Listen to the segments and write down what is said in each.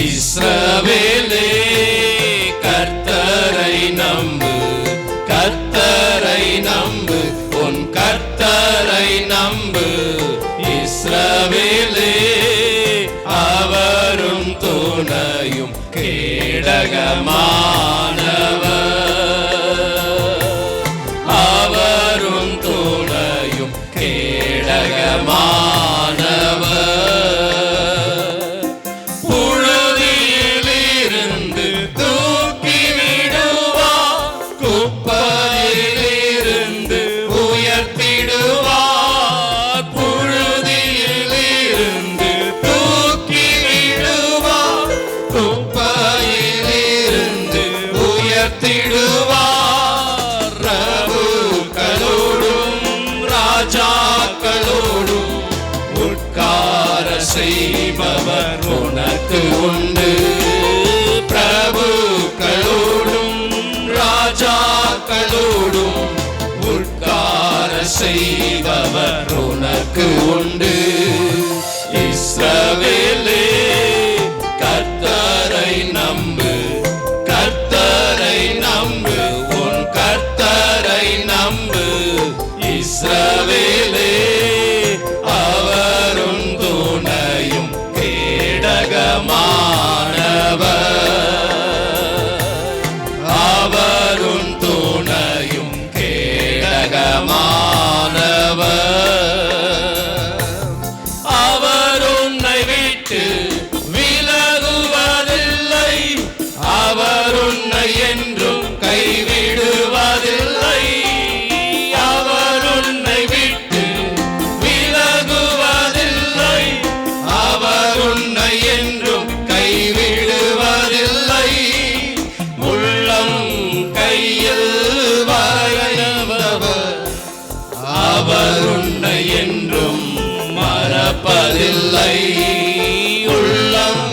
இஸ்ரவேலே கர்த்தரை நம்பு, கர்த்தரை நம்பு, உன் கர்த்தரை நம்பு. இஸ்ரவேலே அவரும் துணையும் கேடகமானவர், அவரும் துணையும் கேடகமானவர். புழுதியிலிருந்து தூக்கி விடுவார், குப்பையிலிருந்து உயர்த்திடுவார். புழுதியிலிருந்து தூக்கி விடுவார், குப்பையிலிருந்து உயர்த்திடுவார். பிரபுக்களோடும் ராஜாக்களோடும் உட்கார செய்பவர் உனக்கு உண்டு. பிரபுக்களோடும் ராஜாக்களோடும் உட்கார செய்பவர் உனக்கு உண்டு. இஸ்ரவேலே கர்த்தரை நம்பு, கர்த்தரை நம்பு, உன் கர்த்தரை நம்பு. இஸ்ரவேலே அவரும் துணையும் கேடகமானவர், அவரும் துணையும் கேடகமானவர். அவர் உன்னை விட்டு விலகுவதில்லை, அவர் உன்னை என்றும் கைவிடுவதில்லை. அவர் உன்னை விட்டு விலகுவதில்லை, அவர் உன்னை என்றும் கைவிடுவதில்லை. உள்ளம் கையில் வரைந்தவர் அவர் உன்னை என்றும் மறப்பதில்லை. உள்ளம்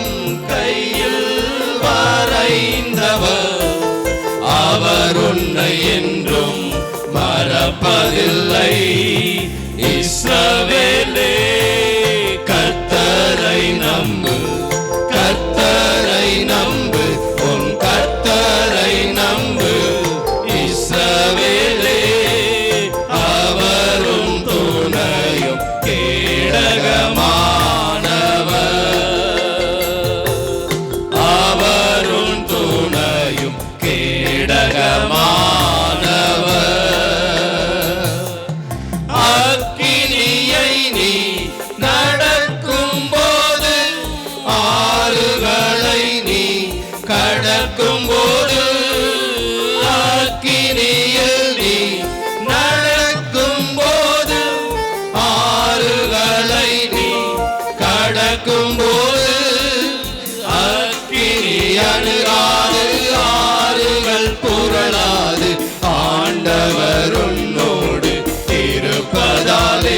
கையில் வரைந்தவர் அவர் உன்னை என்றும் மறப்பதில்லை. இஸ்ரவேலே கர்த்தரை நம்பு, கர்த்தரை நம்பு, உன் கர்த்தரை நம்பு. இஸ்ரவேலே அவரும் துணையும் கேடகமானவர், அவரும் துணையும் கேடகமானவர். அக்கினியை நீ நடக்கும் போது, ஆறுகளை நீ கடக்கும் போது, அக்கினியில் நீ நடக்கும் போது, ஆறுகளை நீ கடக்கும் போது, அக்கினி அணுகாது, ஆறுகள் புரளாது, ஆண்டவர் உன்னோடு இருப்பதாலே.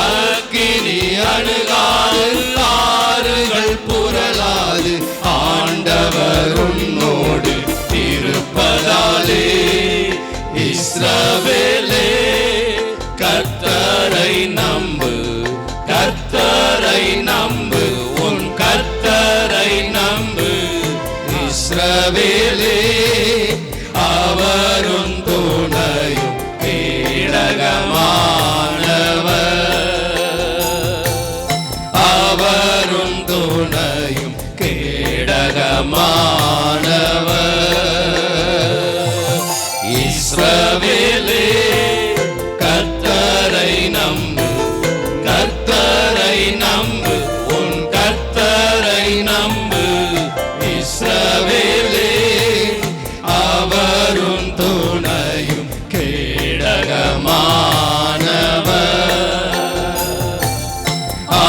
அக்கினி அணுகாது, ஆறுகள் புரளாது, ஆண்டவர் உன்னோடு இருப்பதாலே. இஸ்ரவேலே கர்த்தரை நம்பு, கர்த்தரை நம்பு, உன் கர்த்தரை நம்பு. இஸ்ரவேலே அவரும் துணையும் கேடகமானவர், அவரும் துணையும் கேடகமானவர். இஸ்ரவேலே கர்த்தரை நம்பு, கர்த்தரை நம்பு, உன் கர்த்தரை நம்பு. இஸ்ரவேலே அவரும் துணையும் கேடகமானவர்,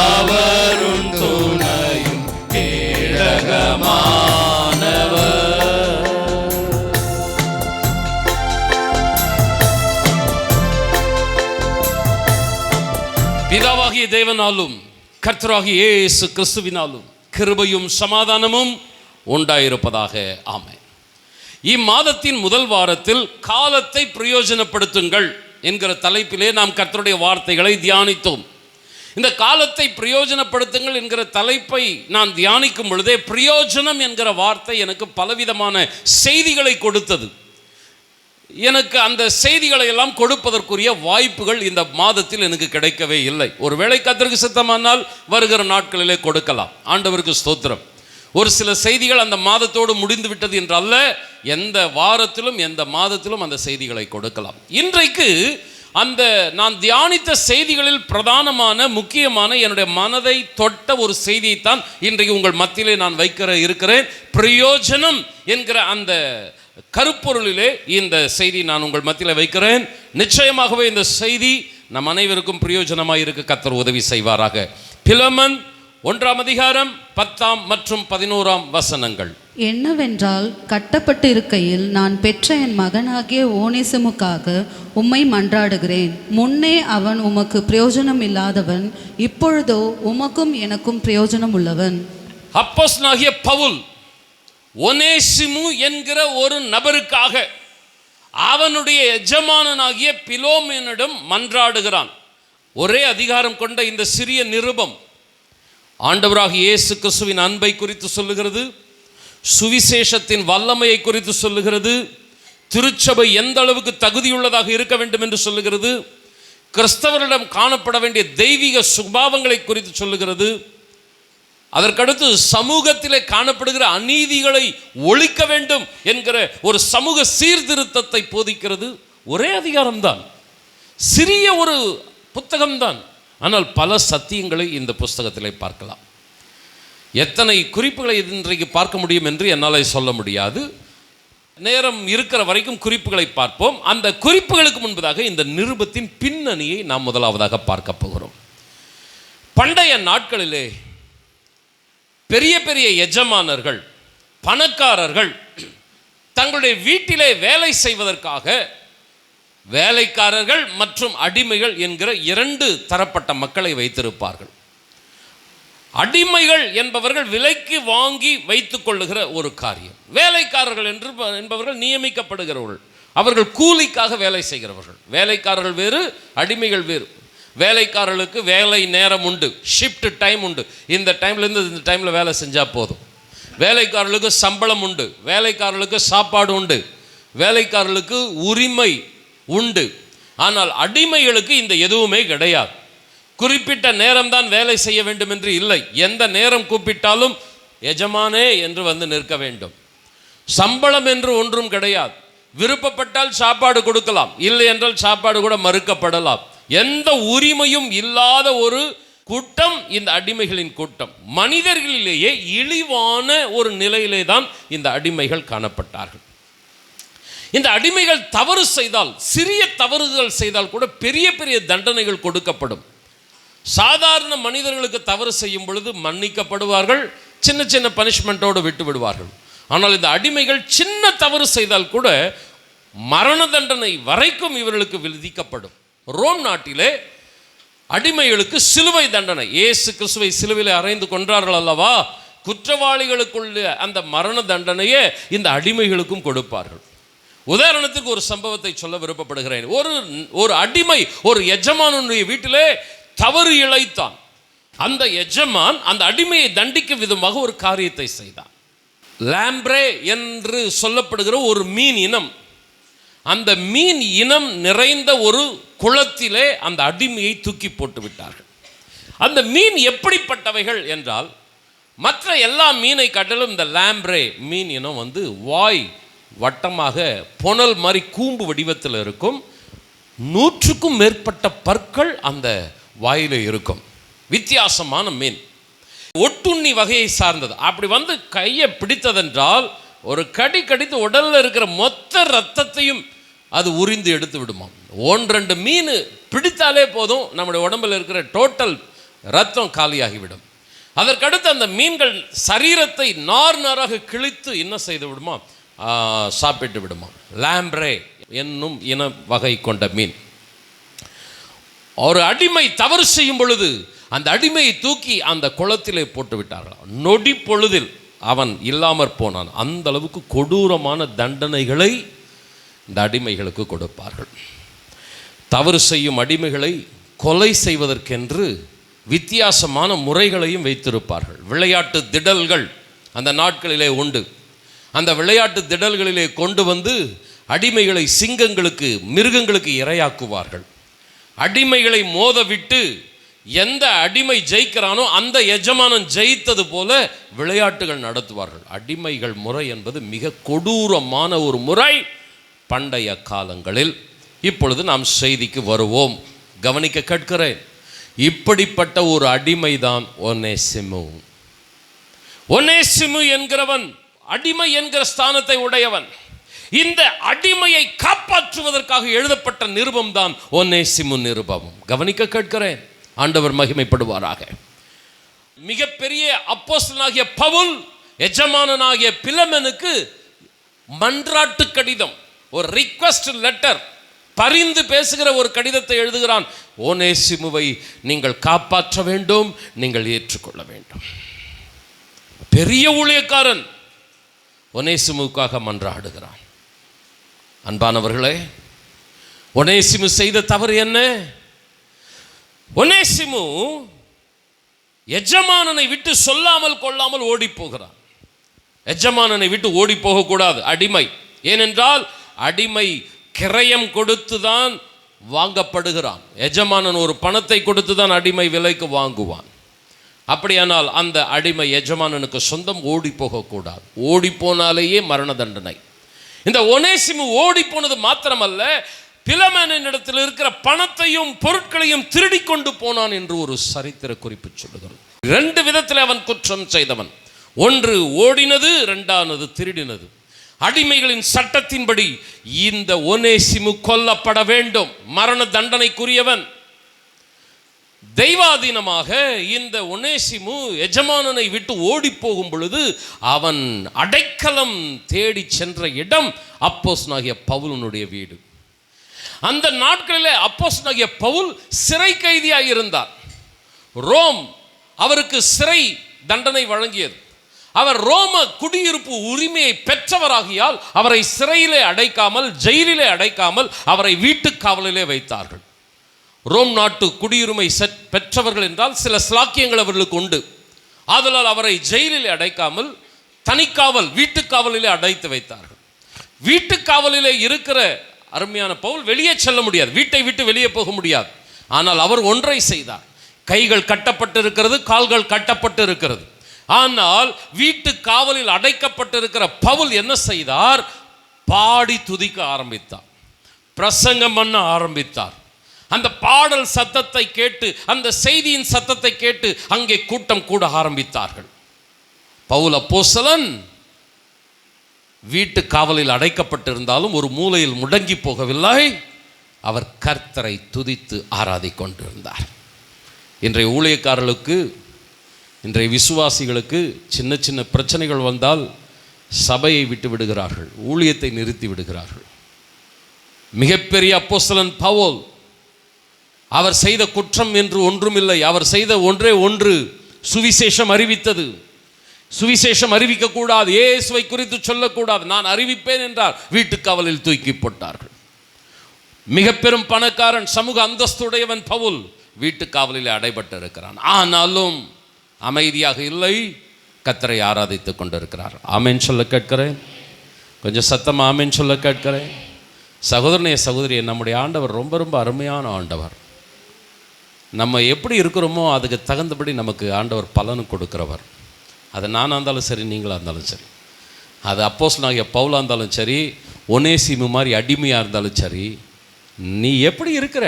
அவரும் துணையும் கேடகமானவர். பிதாவாகிய தேவனாலும் கர்த்தராகிய இயேசு கிறிஸ்துவினாலும் கிருபையும் சமாதானமும் உண்டாயிருப்பதாக. ஆமென். இம்மாதத்தின் முதல் வாரத்தில் காலத்தை பிரயோஜனப்படுத்துங்கள் என்கிற தலைப்பிலே நாம் கர்த்தருடைய வார்த்தைகளை தியானித்தோம். இந்த காலத்தை பிரயோஜனப்படுத்துங்கள் என்கிற தலைப்பை நான் தியானிக்கும் பொழுதே பிரயோஜனம் என்கிற வார்த்தை எனக்கு பலவிதமான செய்திகளை கொடுத்தது. எனக்கு அந்த செய்திகளை எல்லாம் கொடுப்பதற்குரிய வாய்ப்புகள் இந்த மாதத்தில் எனக்கு கிடைக்கவே இல்லை. ஒருவேளை கர்த்தருக்கு சித்தமானால் வருகிற நாட்களிலே கொடுக்கலாம். ஆண்டவருக்கு ஸ்தோத்திரம். ஒரு சில செய்திகள் அந்த மாதத்தோடு முடிந்து விட்டது என்று அல்ல, எந்த வாரத்திலும் எந்த மாதத்திலும் அந்த செய்திகளை கொடுக்கலாம். இன்றைக்கு அந்த நான் தியானித்த செய்திகளில் பிரதானமான முக்கியமான என்னுடைய மனதை தொட்ட ஒரு செய்தியைத்தான் இன்றைக்கு உங்கள் மத்தியிலே நான் இருக்கிறேன். பிரயோஜனம் என்கிற அந்த கருப்பொருளிலே இந்த செய்தி நான் உங்கள் மத்தியில் வைக்கிறேன். நிச்சயமாகவே இந்த செய்தி நம் அனைவருக்கும் பிரயோஜனமாக இருக்க கர்த்தர் உதவி செய்வாராக. பிலமன் 1 அதிகாரம் 10 மற்றும் 11 வசனங்கள். என்னவென்றால், கட்டப்பட்டு இருக்கையில் நான் பெற்ற என் மகனாகிய ஓனேசிமுக்காக உம்மை மன்றாடுகிறேன். முன்னே அவன் உமக்கு பிரயோஜனம் இல்லாதவன், இப்பொழுதோ உமக்கும் எனக்கும் பிரயோஜனம் உள்ளவன். அப்போஸ்தலனாகிய பவுல் ஒனேசிமு என்கிற ஒரு நபருக்காக அவனுடைய எஜமானனாகிய பிலோமேனிடம் மன்றாடுகிறான். ஒரே அதிகாரம் கொண்ட இந்த சிறிய நிருபம் ஆண்டவராகிய இயேசு கிறிஸ்துவின் அன்பை குறித்து சொல்லுகிறது, சுவிசேஷத்தின் வல்லமையை குறித்து சொல்லுகிறது, திருச்சபை எந்த அளவுக்கு தகுதியுள்ளதாக இருக்க வேண்டும் என்று சொல்லுகிறது, கிறிஸ்தவரிடம் காணப்பட வேண்டிய தெய்வீக சுபாவங்களை குறித்து சொல்லுகிறது, அதற்கடுத்து சமூகத்திலே காணப்படுகிற அநீதிகளை ஒழிக்க வேண்டும் என்கிற ஒரு சமூக சீர்திருத்தத்தை போதிக்கிறது. ஒரே அதிகாரம்தான், சிறிய ஒரு புத்தகம்தான், ஆனால் பல சத்தியங்களை இந்த புஸ்தகத்திலே பார்க்கலாம். எத்தனை குறிப்புகளை இன்றைக்கு பார்க்க முடியும் என்று என்னால் சொல்ல முடியாது. நேரம் இருக்கிற வரைக்கும் குறிப்புகளை பார்ப்போம். அந்த குறிப்புகளுக்கு முன்பதாக இந்த நிருபத்தின் பின்னணியை நாம் முதலாவதாக பார்க்க போகிறோம். பண்டைய நாட்களிலே பெரிய பெரிய எஜமானர்கள், பணக்காரர்கள் தங்களுடைய வீட்டிலே வேலை செய்வதற்காக வேலைக்காரர்கள் மற்றும் அடிமைகள் என்கிற 2 தரப்பட்ட மக்களை வைத்திருப்பார்கள். அடிமைகள் என்பவர்கள் விலைக்கு வாங்கி வைத்துக் கொள்ளுகிற ஒரு காரியம். வேலைக்காரர்கள் என்பவர்கள் நியமிக்கப்படுகிறவர்கள், அவர்கள் கூலிக்காக வேலை செய்கிறவர்கள். வேலைக்காரர்கள் வேறு, அடிமைகள் வேறு. வேலைக்காரர்களுக்கு வேலை நேரம் உண்டு, ஷிஃப்ட் டைம் உண்டு. இந்த டைம்லேருந்து இந்த டைமில் வேலை செஞ்சால் போதும். வேலைக்காரர்களுக்கு சம்பளம் உண்டு, வேலைக்காரர்களுக்கு சாப்பாடு உண்டு, வேலைக்காரர்களுக்கு உரிமை உண்டு. ஆனால் அடிமைகளுக்கு இந்த எதுவுமே கிடையாது. குறிப்பிட்ட நேரம்தான் வேலை செய்ய வேண்டும் என்று இல்லை. எந்த நேரம் கூப்பிட்டாலும் எஜமானே என்று வந்து நிற்க வேண்டும். சம்பளம் என்று ஒன்றும் கிடையாது. விருப்பப்பட்டால் சாப்பாடு கொடுக்கலாம், இல்லை என்றால் சாப்பாடு கூட மறுக்கப்படலாம். எந்த உரிமையும் இல்லாத ஒரு கூட்டம் இந்த அடிமைகளின் கூட்டம். மனிதர்களிலேயே இழிவான ஒரு நிலையிலே தான் இந்த அடிமைகள் காணப்பட்டார்கள். இந்த அடிமைகள் தவறு செய்தால், சிறிய தவறுகள் செய்தால் கூட பெரிய பெரிய தண்டனைகள் கொடுக்கப்படும். சாதாரண மனிதர்களுக்கு தவறு செய்யும் பொழுது மன்னிக்கப்படுவார்கள், சின்ன சின்ன பனிஷ்மெண்ட்டோடு விட்டு விடுவார்கள். ஆனால் இந்த அடிமைகள் சின்ன தவறு செய்தால் கூட மரண தண்டனை வரைக்கும் இவர்களுக்கு விதிக்கப்படும். ரோம் நாட்டிலே அடிமைகளுக்கு சிலுவை தண்டனை, இயேசு கிறிஸ்துவை சிலுவையில் அறைந்து கொன்றார்கள் அல்லவா, குற்றவாளிகளுக்குள்ள அந்த மரண தண்டனையே இந்த அடிமைகளுக்கும் கொடுப்பார்கள். உதாரணத்துக்கு ஒரு சம்பவத்தை சொல்ல விருப்பப்படுகிறேன். ஒரு அடிமை ஒரு எஜமானுடைய வீட்டிலே தவறு இழைத்தான். அந்த எஜமான் அந்த அடிமையை தண்டிக்கும் விதமாக ஒரு காரியத்தை செய்தான். லாம்ப்ரே என்று சொல்லப்படுகிற ஒரு மீன் இனம், அந்த மீன் இனம் நிறைந்த ஒரு குளத்திலே அந்த அடிமையை தூக்கி போட்டு விட்டார்கள். அந்த மீன் எப்படிப்பட்டவைகள் என்றால், மற்ற எல்லா மீனை காட்டிலும் இந்த லாம்ப்ரே மீன் இனம் வாய் வட்டமாக புனல் மாதிரி கூம்பு வடிவத்தில் இருக்கும். 100க்கும் மேற்பட்ட பற்கள் அந்த வாயில இருக்கும். வித்தியாசமான மீன், ஒட்டுண்ணி வகையை சார்ந்தது. அப்படி கையை பிடித்ததென்றால் ஒரு கடித்து உடலில் இருக்கிற மொத்த ரத்தத்தையும் அது உறிந்து எடுத்து விடுமாம். 1-2 மீன் பிடித்தாலே போதும், நம்முடைய உடம்பில் இருக்கிற டோட்டல் ரத்தம் காலியாகிவிடும். அதற்கடுத்து அந்த மீன்கள் சரீரத்தை நாராக கிழித்து என்ன செய்து விடுமா, சாப்பிட்டு விடுமா. லாம்ப்ரே என்னும் இன வகை கொண்ட மீன். ஒரு அடிமை தவறு செய்யும் பொழுது அந்த அடிமையை தூக்கி அந்த குளத்திலே போட்டு விட்டார்கள். நொடி பொழுதில் அவன் இல்லாமற் போனான். அந்த அளவுக்கு கொடூரமான தண்டனைகளை இந்த அடிமைகளுக்கு கொடுப்பார்கள். தவறு செய்யும் அடிமைகளை கொலை செய்வதற்கென்று வித்தியாசமான முறைகளையும் வைத்திருப்பார்கள். விளையாட்டு திடல்கள் அந்த நாட்களிலே உண்டு. அந்த விளையாட்டு திடல்களிலே கொண்டு வந்து அடிமைகளை சிங்கங்களுக்கு, மிருகங்களுக்கு இரையாக்குவார்கள். அடிமைகளை மோதவிட்டு எந்த அடிமை ஜெயிக்கிறானோ அந்த எஜமானன் ஜெயித்தது போல விளையாட்டுகள் நடத்துவார்கள். அடிமைகள் முறை என்பது மிக கொடூரமான ஒரு முறை பண்டைய காலங்களில். இப்பொழுது நாம் செய்திக்கு வருவோம். கவனிக்க கேட்கிறேன். இப்படிப்பட்ட ஒரு அடிமைதான் ஒனேசிமு. ஒனேசிமு என்கிறவன் அடிமை என்கிற ஸ்தானத்தை உடையவன். இந்த அடிமையை காப்பாற்றுவதற்காக எழுதப்பட்ட நிருபம் தான் ஒனேசிமு நிருபம். கவனிக்க கேட்கிறேன். ஆண்டவர் மகிமைப்படுவாராக. மிகப்பெரிய அப்போஸ்தலனாகிய பவுல் எஜமானனாகிய பிலமெனுக்கு மன்றாட்டு கடிதம், ஒரு ரிக்வெஸ்ட் லெட்டர், பரிந்து பேசுகிற ஒரு கடிதத்தை எழுதுகிறான். ஒனேசிமுவை நீங்கள் காப்பாற்ற வேண்டும், நீங்கள் ஏற்றுக்கொள்ள வேண்டும். பெரிய ஊழியக்காரன் ஒனேசிமுவுக்காக மன்றாடுகிறான். அன்பானவர்களே, ஒனேசிமு செய்த தவறு என்ன? ஒனேசிமு எஜமானனை விட்டு சொல்லாமல் கொள்ளாமல் ஓடி போகிறான். எஜமானனை விட்டு ஓடி போகக்கூடாது அடிமை. ஏனென்றால் அடிமை கிரயம் கொடுத்துதான் வாங்கப்படுகிறான். எஜமானன் ஒரு பணத்தை கொடுத்து தான் அடிமை விலைக்கு வாங்குவான். அப்படியானால் அந்த அடிமை எஜமானனுக்கு சொந்தம். ஓடி போகக்கூடாது. ஓடி போனாலேயே மரண தண்டனை. இந்த ஒனேசிமு ஓடி போனது மாத்திரமல்ல, பிலமெனிடத்தில் இருக்கிற பணத்தையும் பொருட்களையும் திருடி கொண்டு போனான் என்று ஒரு சரித்திர குறிப்பு சொல்லுகிறது. 2 விதத்தில் அவன் குற்றம் செய்தவன். ஒன்று ஓடினது, 2வது திருடினது. அடிமைகளின் சட்டத்தின்படி இந்த ஒனேசிமு கொல்லப்பட வேண்டும், மரண தண்டனைக்குரியவன். தெய்வாதீனமாக இந்த ஒனேசிமு எஜமானனை விட்டு ஓடி போகும் பொழுது அவன் அடைக்கலம் தேடி சென்ற இடம் அப்போஸ்தலனாகிய பவுலுடைய வீடு. அந்த நாட்களிலே அப்போஸ்தலனாகிய பவுல் சிறை கைதியாக இருந்தார். ரோம் அவருக்கு சிறை தண்டனை வழங்கியது. அவர் ரோம குடியிருப்பு உரிமையை பெற்றவராகியால் அவரை சிறையிலே அடைக்காமல், ஜெயிலிலே அடைக்காமல் அவரை வீட்டு காவலிலே வைத்தார்கள். ரோம் நாட்டு குடியுரிமை பெற்றவர்கள் என்றால் சில ஸ்லாக்கியங்கள் அவர்களுக்கு உண்டு. ஆதலால் அவரை ஜெயிலிலே அடைக்காமல் தனிக்காவல், வீட்டுக்காவலிலே அடைத்து வைத்தார்கள். வீட்டுக்காவலிலே இருக்கிற அருமையான பவுல் வெளியே செல்ல முடியாது, வீட்டை விட்டு வெளியே போக முடியாது. ஆனால் அவர் ஒன்றை செய்தார். கைகள் கட்டப்பட்டு இருக்கிறது, கால்கள் கட்டப்பட்டு இருக்கிறது. ஆனால் வீட்டு காவலில் அடைக்கப்பட்டிருக்கிற பவுல் என்ன செய்தார்? பாடி துதிக்க ஆரம்பித்தார், பிரசங்கம் பண்ண ஆரம்பித்தார். அந்த பாடல் சத்தத்தை கேட்டு, அந்த செய்தியின் சத்தத்தை கேட்டு அங்கே கூட்டம் கூட ஆரம்பித்தார்கள். பவுல் அப்போஸ்தலன் வீட்டு காவலில் அடைக்கப்பட்டிருந்தாலும் ஒரு மூலையில் முடங்கி போகவில்லை. அவர் கர்த்தரை துதித்து ஆராதிக் கொண்டிருந்தார். இன்றைய ஊழியக்காரர்களுக்கு, இன்றைய விசுவாசிகளுக்கு சின்ன சின்ன பிரச்சனைகள் வந்தால் சபையை விட்டு விடுகிறார்கள், ஊழியத்தை நிறுத்தி விடுகிறார்கள். மிகப்பெரிய அப்போஸ்தலன் பவுல், அவர் செய்த குற்றம் என்று ஒன்றுமில்லை. அவர் செய்த ஒன்றே ஒன்று, சுவிசேஷம் அறிவித்தது. சுவிசேஷம் அறிவிக்கக்கூடாது, இயேசுவை குறித்து சொல்லக்கூடாது. நான் அறிவிப்பேன் என்றார். வீட்டுக்காவலில் தூக்கி போட்டார்கள். மிக பெரும் பணக்காரன், சமூக அந்தஸ்துடையவன் பவுல் வீட்டுக்காவலில் அடைபட்டு இருக்கிறான். ஆனாலும் அமைதியாக இல்லை, கர்த்தரை ஆராதித்துக் கொண்டிருக்கிறார். ஆமென் சொல்ல கேட்கிறேன். கொஞ்சம் சத்தமாக ஆமென் சொல்ல கேட்கிறேன். சகோதரனே சகோதரியே, நம்முடைய ஆண்டவர் ரொம்ப ரொம்ப அருமையான ஆண்டவர். நம்ம எப்படி இருக்கிறோமோ அதுக்கு தகுந்தபடி நமக்கு ஆண்டவர் பலனும் கொடுக்கிறவர். அது நானாக இருந்தாலும் சரி, நீங்களாக இருந்தாலும் சரி, அது அப்போஸ்தலனாகிய பவுலாக இருந்தாலும் சரி, ஒனேசிமு மாதிரி அடிமையாக இருந்தாலும் சரி, நீ எப்படி இருக்கிற,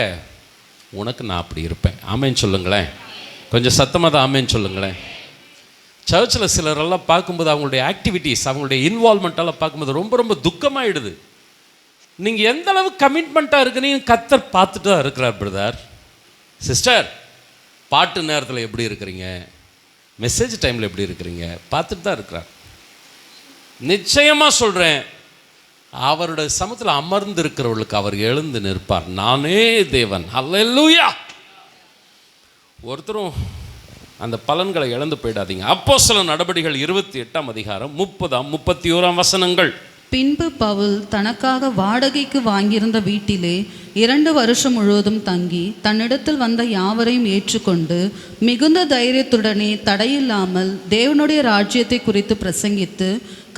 உனக்கு நான் அப்படி இருப்பேன். ஆமேன்னு சொல்லுங்களேன். கொஞ்சம் சத்தமாக தான் ஆமேன்னு சொல்லுங்களேன். சர்ச்சில் சிலரெல்லாம் பார்க்கும்போது அவங்களுடைய ஆக்டிவிட்டீஸ், அவங்களுடைய இன்வால்மெண்ட்டெல்லாம் பார்க்கும்போது ரொம்ப ரொம்ப துக்கமாகிடுது. நீங்கள் எந்த அளவு கமிட்மெண்ட்டாக இருக்குன்னு கர்த்தர் பார்த்துட்டு தான் இருக்கிறார். பிரதர், சிஸ்டர், பாட்டு நேரத்தில் எப்படி இருக்கிறீங்க, மெசேஜ் டைமில் எப்படி இருக்கிறீங்க, பார்த்துட்டு தான் இருக்கிறார். நிச்சயமாக சொல்கிறேன், அவருடைய சமூகத்தில் அமர்ந்து இருக்கிறவர்களுக்கு அவர் எழுந்து நிற்பார். நானே தேவன். அல்லேலூயா. ஒருத்தரும் அந்த பலன்களை இழந்து போயிடாதீங்க. அப்போஸ்தலர் நடபடிகள் 28ஆம் அதிகாரம் 30, 31 வசனங்கள் பின்பு பவுல் தனக்காக வாடகைக்கு வாங்கியிருந்த வீட்டிலே 2 வருஷம் முழுவதும் தங்கி தன்னிடத்தில் வந்த யாவரையும் ஏற்றுக்கொண்டு மிகுந்த தைரியத்துடனே தடையில்லாமல் தேவனுடைய ராஜ்யத்தை குறித்து பிரசங்கித்து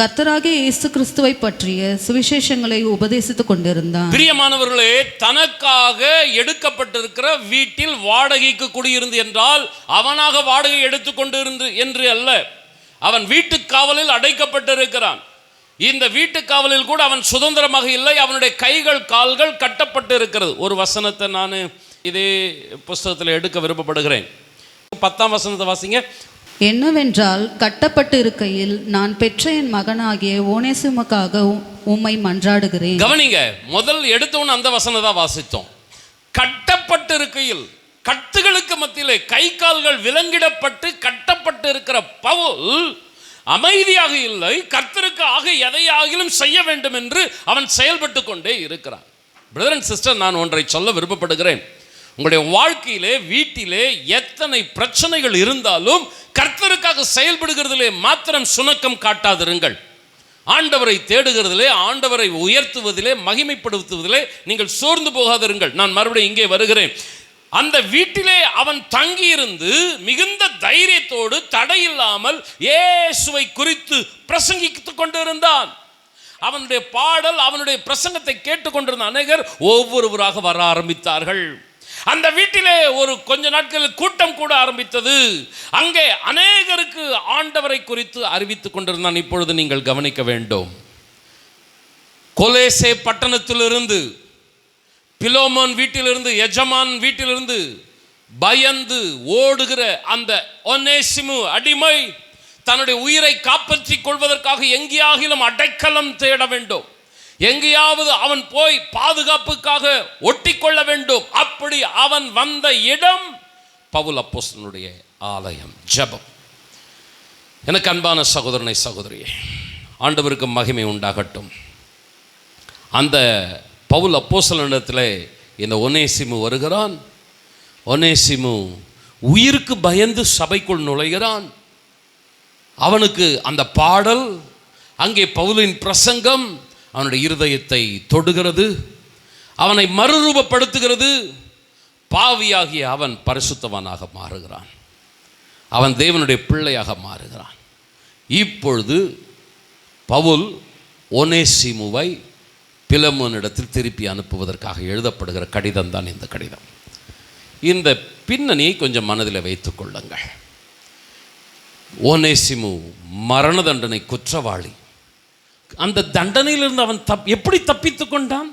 கர்த்தராகிய இயேசு கிறிஸ்துவை பற்றிய சுவிசேஷங்களை உபதேசித்துக் கொண்டிருந்தான். பிரியமானவர்களே, தனக்காக எடுக்கப்பட்டிருக்கிற வீட்டில் வாடகைக்கு குடியிருந்து என்றால் அவனாக வாடகை எடுத்துக்கொண்டு என்று அல்ல, அவன் வீட்டு காவலில் அடைக்கப்பட்டிருக்கிறான். இந்த வீட்டு காவலில் கூட அவன் சுதந்திரமாக இல்லை, அவனுடைய கைகள் கால்கள் கட்டப்பட்டு இருக்கிறது. ஒரு வசனத்தை நான் இதே புஸ்தகத்தில் எடுக்க விருப்பப்படுகிறேன். 10ஆம் வசனத்தை வாசிங்க. என்னவென்றால், கட்டப்பட்டு இருக்கையில் நான் பெற்ற என் மகனாகிய ஓனேசிமுக்காக உம்மை மன்றாடுகிறேன். கவனிங்க, முதல் எடுத்தவன் அந்த வசனத்தை வாசித்தோம். கட்டப்பட்டு இருக்கையில், கட்டுகளுக்கு மத்தியிலே கை கால்கள் விலங்கிடப்பட்டு கட்டப்பட்டு இருக்கிற பவுல் அமைதியாக இல்லை, கர்த்தருக்கு ஆக எதையாகிலும் செய்ய வேண்டும் என்று அவன் செயல்பட்டு கொண்டே இருக்கிறான். பிரதர் அண்ட் சிஸ்டர், நான் ஒன்றை சொல்ல விருப்பப்படுகிறேன். உங்களுடைய வாழ்க்கையிலே வீட்டிலே எத்தனை பிரச்சனைகள் இருந்தாலும் கர்த்தருக்காக செயல்படுகிறதிலே மாத்திரம் சுணக்கம் காட்டாதிருங்கள். ஆண்டவரை தேடுகிறதிலே, ஆண்டவரை உயர்த்துவதிலே, மகிமைப்படுத்துவதிலே நீங்கள் சோர்ந்து போகாதிருங்கள். நான் மறுபடியும் இங்கே வருகிறேன். அந்த வீட்டிலே அவன் தங்கியிருந்து மிகுந்த தைரியத்தோடு தடையில்லாமல் இயேசுவை குறித்து பிரசங்கித்துக் கொண்டிருந்தான். அவனுடைய பாடல், அவனுடைய பிரசங்கத்தை கேட்டுக்கொண்டிருந்த அநேகர் ஒவ்வொருவராக வர ஆரம்பித்தார்கள். அந்த வீட்டிலே ஒரு கொஞ்ச நாட்களில் கூட்டம் கூட ஆரம்பித்தது. அங்கே அநேகருக்கு ஆண்டவரை குறித்து அறிவித்துக் கொண்டிருந்தான். இப்பொழுது நீங்கள் கவனிக்க வேண்டும். கொலேசே பட்டணத்திலிருந்து, பிலோமோன் வீட்டிலிருந்து, எஜமான் வீட்டிலிருந்து பயந்து ஓடுகிற அந்த ஒனேசிமு அடிமை தன்னுடைய உயிரை காப்பாற்றிக் கொள்வதற்காக எங்கேயாகிலும் அடைக்கலம் தேட வேண்டும், எங்கேயாவது அவன் போய் பாதுகாப்புக்காக ஒட்டிக்கொள்ள வேண்டும். அப்படி அவன் வந்த இடம் பவுல் அப்போஸ்தலனுடைய ஆலயம், ஜெபம். எனக்கு அன்பான சகோதரனை சகோதரியே, ஆண்டவருக்கு மகிமை உண்டாகட்டும். அந்த பவுல் அப்போஸ்தலனிடத்தில் இந்த ஒனேசிமு வருகிறான். ஒனேசிமு உயிருக்கு பயந்து சபைக்குள் நுழைகிறான். அவனுக்கு அந்த பாடல், அங்கே பவுலின் பிரசங்கம் அவனுடைய இருதயத்தை தொடுகிறது, அவனை மறுரூபப்படுத்துகிறது. பாவியாகிய அவன் பரிசுத்தவானாக மாறுகிறான், அவன் தேவனுடைய பிள்ளையாக மாறுகிறான். இப்பொழுது பவுல் ஒனேசிமுவை பிலமோனிடத்தில் திருப்பி அனுப்புவதற்காக எழுதப்படுகிற கடிதம் தான் இந்த கடிதம். இந்த பின்னணியை கொஞ்சம் மனதில் வைத்துக் கொள்ளுங்கள். ஒனேசிமு மரண தண்டனை குற்றவாளி. அந்த தண்டனையிலிருந்து அவன் எப்படி தப்பித்துக் கொண்டான்?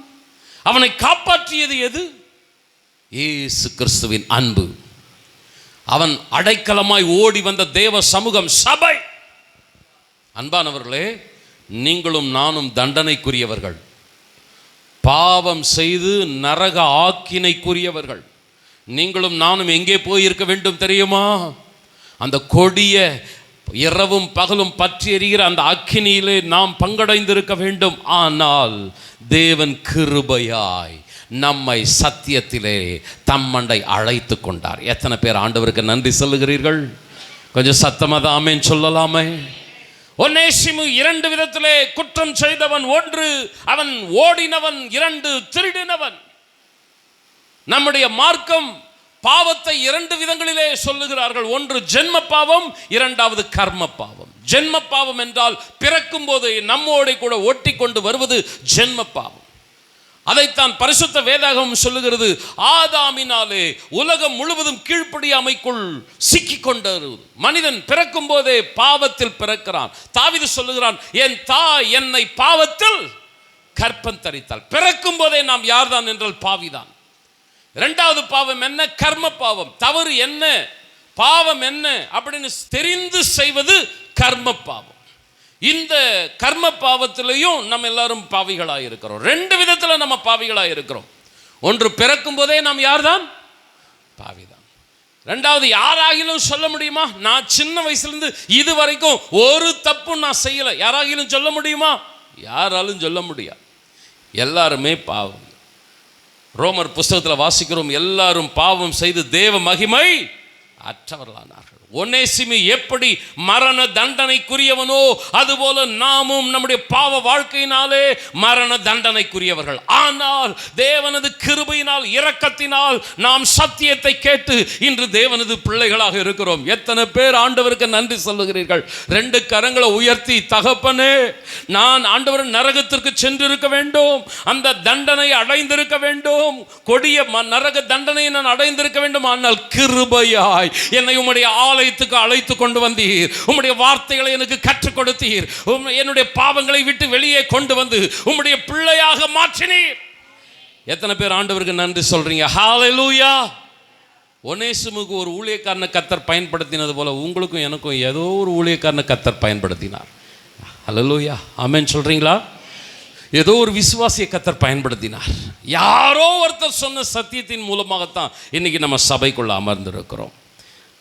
அவனை காப்பாற்றியது எது? இயேசு கிறிஸ்துவின் அன்பு. அவன் அடைக்கலமாய் ஓடி வந்த தேவ சமூகம், சபை. அன்பானவர்களே, நீங்களும் நானும் தண்டனைக்குரியவர்கள், பாவம் செய்து நரக ஆக்கினைக்குரியவர்கள். நீங்களும் நானும் எங்கே போயிருக்க வேண்டும் தெரியுமா? அந்த கொடிய இரவும் பகலும் பற்றி எரிகிற அந்த அக்கினியிலே நாம் பங்கடைந்திருக்க வேண்டும். ஆனால் தேவன் கிருபையாய் நம்மை சத்தியத்திலே தம்மண்டை அழைத்து கொண்டார். எத்தனை பேர் ஆண்டவருக்கு நன்றி சொல்லுகிறீர்கள்? கொஞ்சம் சத்தமாக தான் ஆமென் சொல்லலாமே. ஒனேசிமு 2 விதத்திலே குற்றம் செய்தவன். 1, அவன் ஓடினவன். 2, திருடினவன். நம்முடைய மார்க்கம் பாவத்தை 2 விதங்களிலே சொல்லுகிறார்கள். 1 ஜென்ம பாவம், 2வது கர்ம பாவம். ஜென்ம பாவம் என்றால் பிறக்கும் போது நம்மோடு கூட ஒட்டி கொண்டு வருவது ஜென்ம பாவம். அதைத்தான் பரிசுத்த வேதாகமம் சொல்லுகிறது. ஆதாமினாலே உலகம் முழுவதும் கீழ்ப்படியாமைக்குள் சிக்கிக் கொண்டது. மனிதன் பிறக்கும் போதே பாவத்தில் பிறக்கிறான். தாவீது சொல்லுகிறான், என் தாய் என்னை பாவத்தில் கற்பம் தரித்தாள். பிறக்கும் போதே நாம் யார்தான் என்றால் பாவிதான். 2வது பாவம் என்ன? கர்ம பாவம். தவறு என்ன, பாவம் என்ன அப்படின்னு தெரிந்து செய்வது கர்ம பாவம். இந்த கர்ம பாவத்திலையும் நம்ம எல்லாரும் பாவிகளாக இருக்கிறோம். 2 விதத்தில் நம்ம பாவிகளாக இருக்கிறோம். 1, பிறக்கும் போதே நாம் யார்தான்? பாவிதான். 2வது, யாராகிலும் சொல்ல முடியுமா, நான் சின்ன வயசுலேருந்து இது வரைக்கும் ஒரு தப்பு நான் செய்யலை? யாராகிலும் சொல்ல முடியுமா? யாராலும் சொல்ல முடியாது. எல்லாருமே பாவம். ரோமர் புஸ்தகத்தில் வாசிக்கிறோம், எல்லாரும் பாவம் செய்து தேவ மகிமை அற்றவர்களானார்கள். ஒனேசிமு எப்படி மரண தண்டனைக்குரியவனோ அதுபோல நாமும் நம்முடைய பாவ வாழ்க்கையினாலே மரண தண்டனைக்குரியவர்கள். ஆனால் தேவனது கிருபையினால் இரக்கத்தினால் நாம் சத்தியத்தை கேட்டு இன்று தேவனது பிள்ளைகளாக இருக்கிறோம். எத்தனை பேர் ஆண்டவருக்கு நன்றி சொல்லுகிறீர்கள்? 2 கரங்களை உயர்த்தி, தகப்பனே, நான் ஆண்டவர் நரகத்திற்கு சென்றிருக்க வேண்டும், அந்த தண்டனை அடைந்திருக்க வேண்டும், கொடிய நரக தண்டனையை நான் அடைந்திருக்க வேண்டும். ஆனால் கிருபையாய் என்னை உம்முடைய ஆலயத்துக்கு அழைத்து கொண்டு வந்தீர். உம்முடைய வார்த்தைகளை எனக்கு கற்றுக் கொடுத்தீர். என்னுடைய பாவங்களை விட்டு வெளியே கொண்டு வந்து உம்முடைய பிள்ளையாக மாற்றினீர். எத்தனை பேர் ஆண்டவருக்கு நன்றி சொல்றீங்க? ஹல்லேலூயா. ஒனேசிமுக்கு ஒரு ஊழியக்காரனை கர்த்தர் பயன்படுத்தினது போல உங்களுக்கும் எனக்கும் ஏதோ ஒரு ஊழியக்காரனை கர்த்தர் பயன்படுத்தினார். ஹல்லேலூயா, ஆமென் சொல்றீங்களா? ஏதோ ஒரு விசுவாசியை கர்த்தர் பயன்படுத்தினார். யாரோ ஒருத்தர் சொன்ன சத்தியத்தின் மூலமாகத்தான் இன்னைக்கு நம்ம சபைக்குள்ள அமர்ந்திருக்கிறோம்.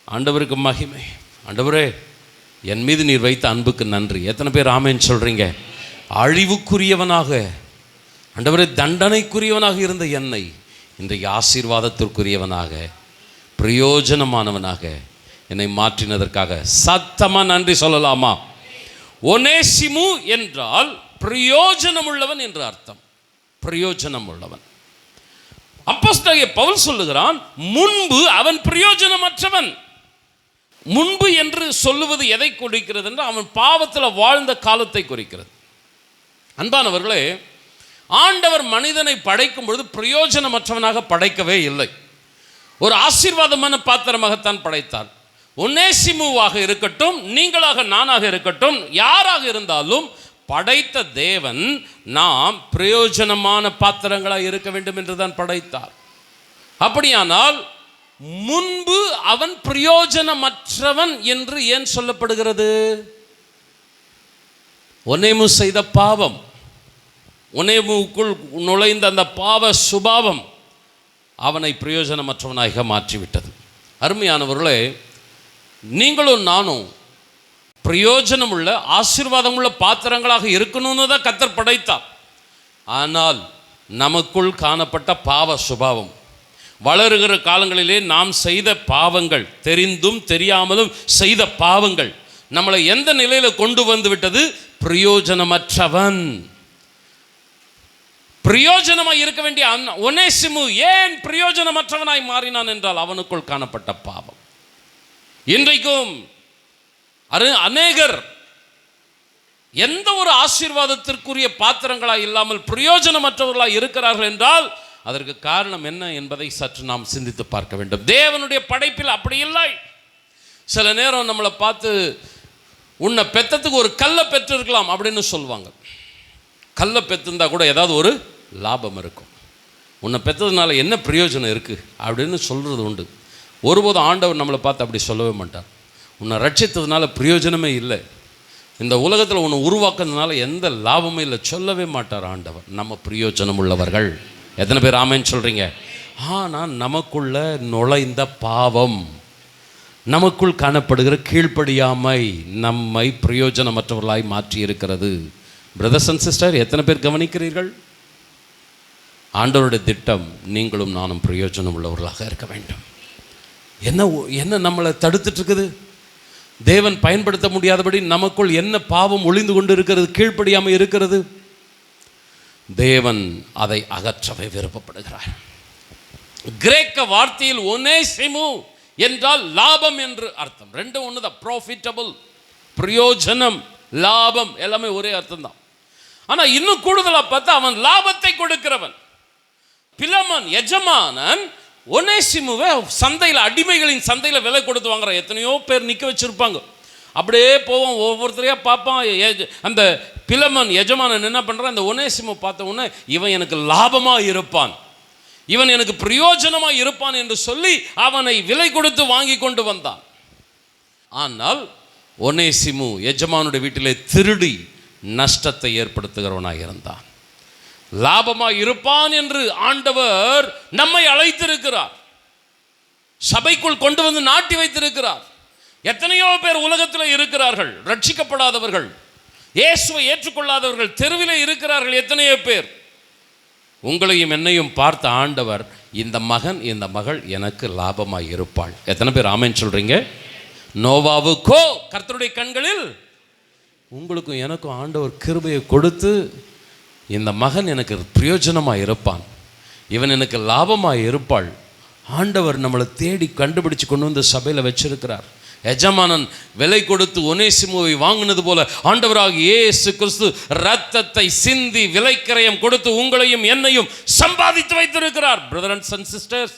ஆண்டவருக்கு மகிமை. ஆண்டவரே, என் மீது நீர் வைத்த அன்புக்கு நன்றி. எத்தனை பேர் ஆமென் சொல்றீங்க? அழிவுக்குரியவனாக, ஆண்டவரே, தண்டனைக்குரியவனாக இருந்த என்னை இன்றைக்கு ஆசீர்வாதத்திற்குரியவனாக, பிரயோஜனமானவனாக என்னை மாற்றினதற்காக சத்தமா நன்றி சொல்லலாமா? ஒனேசிமு என்றால் பிரயோஜனம் உள்ளவன் என்று அர்த்தம். பிரயோஜனம் உள்ளவன். அப்போஸ்தலனாகிய பவுல் சொல்லுகிறான், முன்பு அவன் பிரயோஜனமற்றவன். முன்பு என்று சொல்லுவது எதை குறிக்கிறது என்றால் அவன் பாவத்தில் வாழ்ந்த காலத்தை குறிக்கிறது. அன்பானவர்களே, ஆண்டவர் மனிதனை படைக்கும் பொழுது பிரயோஜனமற்றவனாக படைக்கவே இல்லை. ஒரு ஆசீர்வாதமான பாத்திரமாகத்தான் படைத்தார். ஒனேசிமுவாக இருக்கட்டும், நீங்களாக நானாக இருக்கட்டும், யாராக இருந்தாலும் படைத்த தேவன் நாம் பிரயோஜனமான பாத்திரங்களாக இருக்க வேண்டும் என்று தான் படைத்தார். அப்படியானால் முன்பு அவன் பிரயோஜனமற்றவன் என்று ஏன் சொல்லப்படுகிறது? ஒனேமு செய்த பாவம், ஒனேமுக்குள் நுழைந்த அந்த பாவ சுபாவம் அவனை பிரயோஜனமற்றவனாக மாற்றிவிட்டது. அருமையானவர்களே, நீங்களும் நானும் பிரயோஜனம் உள்ள ஆசீர்வாதம் உள்ள பாத்திரங்களாக இருக்கணும்னு தான் கர்த்தர் படைத்தார். ஆனால் நமக்குள் காணப்பட்ட பாவ சுபாவம், வளருகிற காலங்களிலே நாம் செய்த பாவங்கள், தெரிந்தும் தெரியாமலும் செய்த பாவங்கள் நம்மளை எந்த நிலையில கொண்டு வந்து விட்டது? பிரயோஜனமற்றவன். பிரயோஜனமாய் இருக்க வேண்டிய ஒனேசிமு ஏன் பிரயோஜனமற்றவனாய் மாறினான் என்றால் அவனுக்குள் காணப்பட்ட பாவம். இன்றைக்கும் அநேகர் எந்த ஒரு ஆசீர்வாதத்திற்குரிய பாத்திரங்களாக இல்லாமல் பிரயோஜனமற்றவர்களாக இருக்கிறார்கள் என்றால் அதற்கு காரணம் என்ன என்பதை சற்று நாம் சிந்தித்து பார்க்க வேண்டும். தேவனுடைய படைப்பில் அப்படி இல்லை. சில நேரம் நம்மளை பார்த்து, உன்னை பெத்தத்துக்கு ஒரு கல்லை பெற்றிருக்கலாம் அப்படின்னு சொல்லுவாங்க. கல்லை பெற்றிருந்தா கூட ஏதாவது ஒரு லாபம் இருக்கும். உன்னை பெற்றதுனால என்ன பிரயோஜனம் இருக்குது அப்படின்னு சொல்கிறது உண்டு. ஒருபோதும் ஆண்டவர் நம்மளை பார்த்து அப்படி சொல்லவே மாட்டார். உன்னை ரட்சித்ததுனால பிரயோஜனமே இல்லை, இந்த உலகத்தில் உன்னை உருவாக்குறதுனால எந்த லாபமும் இல்லை, சொல்லவே மாட்டார் ஆண்டவர். நம்ம பிரயோஜனம் உள்ளவர்கள். எத்தனை பேர் ஆமென் சொல்கிறீங்க? ஆனால் நமக்குள்ள நுழைந்த பாவம், நமக்குள் காணப்படுகிற கீழ்ப்படியாமை நம்மை பிரயோஜனமற்றவர்களாய் மாற்றி இருக்கிறது. பிரதர்ஸ் அண்ட் சிஸ்டர், எத்தனை பேர் கவனிக்கிறீர்கள்? ஆண்டவருடைய திட்டம் நீங்களும் நானும் பிரயோஜனம் உள்ளவர்களாக இருக்க வேண்டும். என்ன நம்மளை தடுத்துட்டு இருக்குது? தேவன் பயன்படுத்த முடியாதபடி நமக்குள் என்ன பாவம் ஒளிந்து கொண்டு இருக்கிறது, கீழ்ப்படியாமல் இருக்கிறது? தேவன் அதை அகற்றவே விருப்பப்படுகிறார். கிரேக்க வார்த்தையில் ஒனேசிமு என்றால் லாபம் என்று அர்த்தம். ரெண்டும் ஒன்று தான். ப்ராஃபிட்டபிள், பிரயோஜனம், லாபம் எல்லாமே ஒரே அர்த்தம் தான். ஆனால் இன்னும் கூடுதலாக பார்த்தா அவன் லாபத்தை கொடுக்கிறவன். பிலமன் எஜமானன் ஒனேசிமுவை சந்தையில், அடிமைகளின் சந்தையில் விலை கொடுத்து வாங்குற எத்தனையோ பேர் நிற்க வச்சுருப்பாங்க. அப்படியே போவோம், ஒவ்வொருத்தரையாக பார்ப்பான். அந்த பிலமன் எஜமானன் என்ன பண்ணுறான்? அந்த ஒனேசிமு பார்த்த உடனே இவன் எனக்கு லாபமாக இருப்பான், இவன் எனக்கு பிரயோஜனமாக இருப்பான் என்று சொல்லி அவனை விலை கொடுத்து வாங்கி கொண்டு வந்தான். ஆனால் ஒனேசிமு எஜமானுடைய வீட்டிலே திருடி நஷ்டத்தை ஏற்படுத்துகிறவனாக இருந்தான். லாபமாக இருப்பான் என்று ஆண்டவர் நம்மை அழைத்திருக்கிறார், சபைக்குள் கொண்டு வந்து நாட்டி வைத்திருக்கிறார். எத்தனையோ பேர் உலகத்தில் இருக்கிறார்கள், ரட்சிக்கப்படாதவர்கள், இயேசுவை ஏற்றுக்கொள்ளாதவர்கள் தெருவிலே இருக்கிறார்கள். எத்தனையோ பேர். உங்களையும் என்னையும் பார்த்த ஆண்டவர், இந்த மகன் இந்த மகள் எனக்கு லாபமாக இருப்பாள். எத்தனை பேர் ஆமென் சொல்றீங்க? நோவாவுக்கோ கர்த்தருடைய கண்களில் உங்களுக்கும் எனக்கும் ஆண்டவர் கிருபையை கொடுத்து இந்த மகன் எனக்கு பிரயோஜனமாக இருப்பான், இவன் எனக்கு லாபமாக இருப்பாள். ஆண்டவர் நம்மளை தேடி கண்டுபிடிச்சு கொண்டு வந்து சபையில் வச்சிருக்கிறார். எஜமானன் விலை கொடுத்து ஒனேசிமுவை வாங்கினது போல ஆண்டவராகிய இயேசு கிறிஸ்து இரத்தத்தை சிந்தி விலைக்கிரயம் கொடுத்து உங்களையும் என்னையும் சம்பாதித்து வைத்திருக்கிறார். பிரதர்ஸ் அண்ட் சிஸ்டர்ஸ்,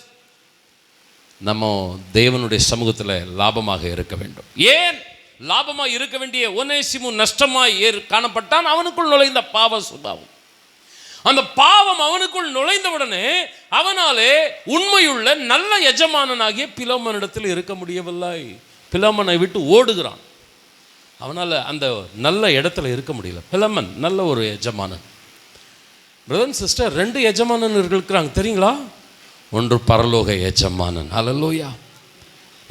நம்ம தேவனுடைய சமூகத்தில் லாபமாக இருக்க வேண்டும். ஏன் லாபமாக இருக்க வேண்டிய ஒனேசிமு நஷ்டமாய் காணப்பட்டான்? அவனுக்குள் நுழைந்த பாவ சுபாவம். அந்த பாவம் அவனுக்குள் நுழைந்தவுடனே அவனாலே உண்மையுள்ள நல்ல எஜமானனாகிய பிலோமனிடத்தில் இருக்க முடியவில்லை. பிலோமனை விட்டு ஓடுகிறான். அவனால் அந்த நல்ல இடத்துல இருக்க முடியல. பிலோமன் நல்ல ஒரு எஜமானன். பிரதர் சிஸ்டர், 2 எஜமானர்கள் இருக்கிறாங்க தெரியுங்களா? ஒன்று பரலோக எஜமானன், ஹல்லேலூயா.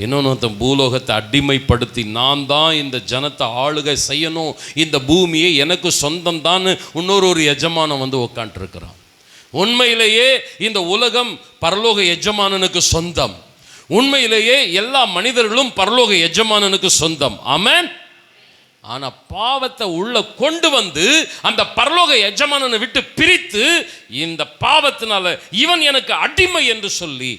இன்னொருத்தன் பூலோகத்தை அடிமைப்படுத்தி நான் தான் இந்த ஜனத்தை ஆளுகை செய்யணும், இந்த பூமியை எனக்கு சொந்தம் தான் இன்னொரு எஜமானம் வந்து உட்காந்துருக்கிறான். உண்மையிலேயே இந்த உலகம் பரலோக எஜமானனுக்கு சொந்தம். உண்மையிலேயே எல்லா மனிதர்களும் பரலோக எஜமானனுக்கு சொந்தம். ஆமென். ஆனால் பாவத்தை உள்ள கொண்டு வந்து அந்த பரலோக எஜமானனை விட்டு பிரித்து இந்த பாவத்தினால இவன் எனக்கு அடிமை என்று சொல்லி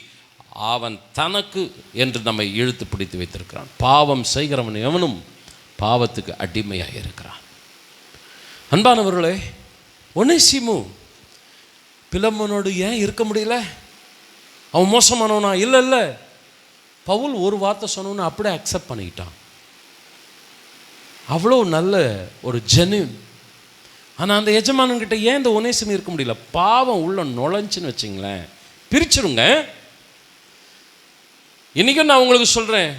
அவன் தனக்கு என்று நம்மை இழுத்து பிடித்து வைத்திருக்கிறான். பாவம் செய்கிறவன் எவனும் பாவத்துக்கு அடிமையாக இருக்கிறான். அன்பானவர்களே, ஒனேசிமு பிலோமனோடு ஏன் இருக்க முடியல? அவன் மோசமானவனா? இல்லை. பவுல் ஒரு வார்த்தை சொன்னோன்னு அப்படியே அக்செப்ட் பண்ணிக்கிட்டான். அவ்வளோ நல்ல ஒரு ஜென்யூன். ஆனால் அந்த எஜமானன்கிட்ட ஏன் இந்த ஒனேசிமு இருக்க முடியல? பாவம் உள்ள நுழைஞ்சுன்னு வச்சிங்களேன், பிரிச்சிருங்க. இன்றைக்கும் நான் உங்களுக்கு சொல்கிறேன்,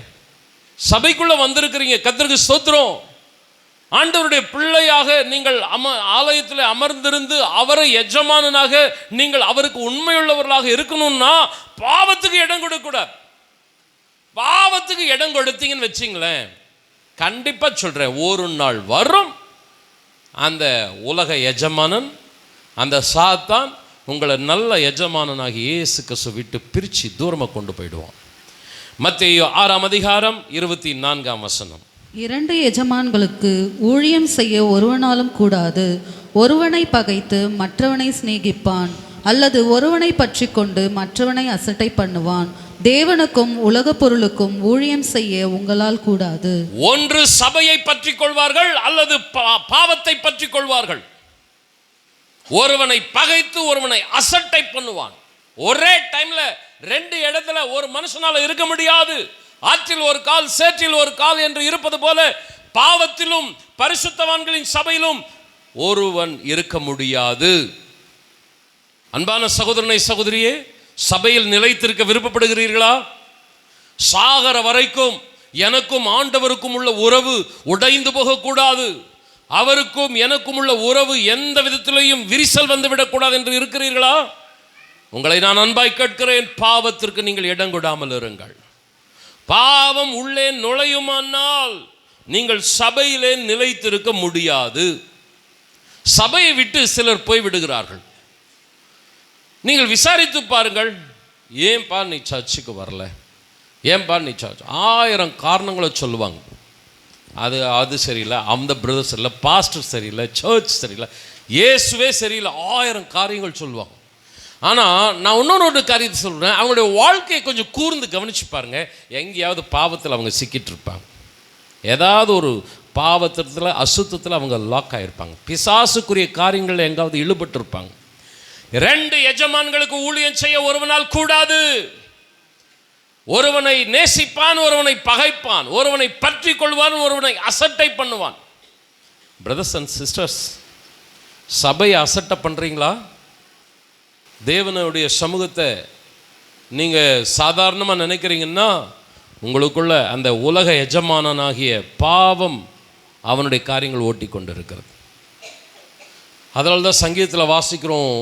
சபைக்குள்ளே வந்திருக்கிறீங்க, கர்த்தருக்கு ஸ்தோத்திரம். ஆண்டவருடைய பிள்ளையாக நீங்கள் ஆலயத்தில் அமர்ந்திருந்து அவரை எஜமானனாக நீங்கள் அவருக்கு உண்மையுள்ளவர்களாக இருக்கணும்னா பாவத்துக்கு இடம் கொடுக்கக்கூடாது. பாவத்துக்கு இடம் கொடுத்தீங்கன்னு வச்சிங்களேன், கண்டிப்பாக சொல்கிறேன், ஒரு நாள் வரும் அந்த உலக எஜமானன், அந்த சாத்தான் உங்களை நல்ல எஜமானனாகி இயேசு கிறிஸ்துவை விட்டு பிரித்து தூரமாக கொண்டு போயிடுவான். மத்தேயு 6ஆம் அதிகாரம் 24ஆம் வசனம். 2 எஜமான்களுக்கு ஊழியம் செய்ய ஒருவனாலும் கூடாது. ஒருவனை பகைத்து மற்றவனை சிநேகிப்பான், அல்லது ஒருவனை பற்றி கொண்டு மற்றவனை அசட்டை பண்ணுவான். தேவனுக்கும் உலக பொருளுக்கும் ஊழியம் செய்ய உங்களால் கூடாது. ஒன்று சபையை பற்றி கொள்வார்கள் அல்லது பாவத்தை பற்றி கொள்வார்கள். ஒருவனை பகைத்து ஒருவனை அசட்டை பண்ணுவான். ஒரே டைம்ல 2 இடத்துல ஒரு மனுஷனால இருக்க முடியாது. ஆற்றில் ஒரு கால் சேற்றில் ஒரு கால் என்று இருப்பது போல பாவத்திலும் பரிசுத்தவான்களின் சபையிலும் ஒருவன் இருக்க முடியாது. அன்பான சகோதரனை சகோதரியே, சபையில் நிலைத்திருக்க விருப்பப்படுகிறீர்களா? சாகர வரைக்கும் எனக்கும் ஆண்டவருக்கும் உள்ள உறவு உடைந்து போகக்கூடாது, அவருக்கும் எனக்கும் உள்ள உறவு எந்த விதத்திலையும் விரிசல் வந்துவிடக்கூடாது என்று இருக்கிறீர்களா? உங்களை நான் அன்பாய் கேட்கிறேன், பாவத்திற்கு நீங்கள் இடம் கொடாமல் இருங்கள். பாவம் உள்ளே நுழையுமானால் நீங்கள் சபையிலே நிலைத்திருக்க முடியாது. சபையை விட்டு சிலர் போய் விடுகிறார்கள். நீங்கள் விசாரித்து பாருங்கள், ஏன்பா நீ சர்ச்சுக்கு வரல, ஏன்பா நீ சர்ச், 1000 காரணங்களை சொல்லுவாங்க. அது சரியில்லை, அந்த பிரதர் சரியில்லை, பாஸ்டர் சரியில்லை, சர்ச் சரியில்லை, இயேசுவே சரியில்லை, 1000 காரியங்கள் சொல்லுவாங்க. ஆனால் நான் இன்னொரு காரியத்தை சொல்கிறேன், அவங்களுடைய வாழ்க்கையை கொஞ்சம் கூர்ந்து கவனித்து பாருங்க. எங்கேயாவது பாவத்தில் அவங்க சிக்கிட்டு இருப்பாங்க, ஏதாவது ஒரு பாவத்தில் அசுத்தத்தில் அவங்க லாக் ஆகிருப்பாங்க, பிசாசுக்குரிய காரியங்கள் எங்காவது இழுபட்டு இருப்பாங்க. 2 எஜமான்களுக்கு ஊழியம் செய்ய ஒருவனால் கூடாது. ஒருவனை நேசிப்பான், ஒருவனை பகைப்பான், ஒருவனை பற்றி கொள்வான், ஒருவனை அசட்டை பண்ணுவான். பிரதர்ஸ் அண்ட் சிஸ்டர்ஸ், சபையை அசட்டை பண்ணுறீங்களா? தேவனுடைய சமூகத்தை நீங்கள் சாதாரணமாக நினைக்கிறீங்கன்னா உங்களுக்குள்ள அந்த உலக எஜமானனாகிய பாவம் அவனுடைய காரியங்கள் ஓட்டி கொண்டு இருக்கிறது. அதனால தான் சங்கீதத்தில் வாசிக்கிறோம்,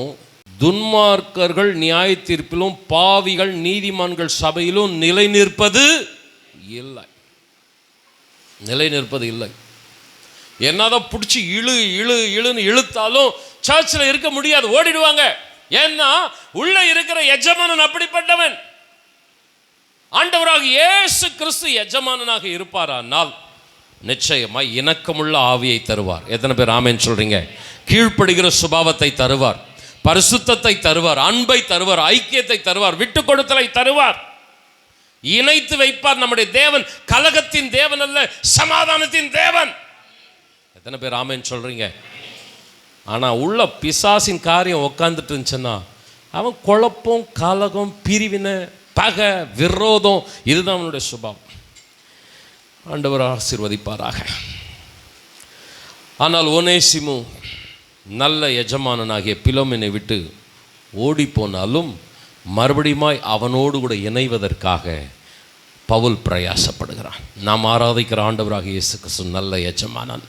துன்மார்க்கர்கள் நியாய தீர்ப்பிலும் பாவிகள் நீதிமான்கள் சபையிலும் நிலை நிற்பது இல்லை. நிலை நிற்பது இல்லை. என்னதான் பிடிச்சி இழுன்னு இழுத்தாலும் சர்ச்சில் இருக்க முடியாது, ஓடிடுவாங்க. ஏன்னா உள்ள இருக்கிற எஜமானன் அப்படிப்பட்டவன். ஆண்டவராக இயேசு கிறிஸ்து எஜமானனாக இருப்பாரானால் நிச்சயமாய் இணக்கமுள்ள ஆவியை தருவார். எத்தனை பேர் ஆமென் சொல்றீங்க? கீழ்ப்படுகிற சுபாவத்தை தருவார், பரிசுத்தத்தை தருவார், அன்பை தருவார், ஐக்கியத்தை தருவார், விட்டு கொடுத்தலை தருவார், இணைத்து வைப்பார். நம்முடைய தேவன் கலகத்தின் தேவன் அல்ல, சமாதானத்தின் தேவன். எத்தனை பேர் ஆமென் சொல்றீங்க? ஆனா உள்ள பிசாசின் காரியம் உட்கார்ந்துட்டு இருந்துச்சுன்னா அவன் குழப்பம், கலகம், பிரிவினை, பகை, விரோதம், இதுதான் அவனுடைய சுபாவம். ஆண்டவர் ஆசீர்வதிப்பாராக. ஆனால் ஒனேசிமு நல்ல எஜமானனாகிய பிலோமினை விட்டு ஓடி போனாலும் மறுபடியுமாய் அவனோடு கூட இணைவதற்காக பவுல் பிரயாசப்படுகிறான். நாம் ஆராதிக்கிற ஆண்டவராக இயேசு கிறிஸ்து நல்ல எஜமானன்.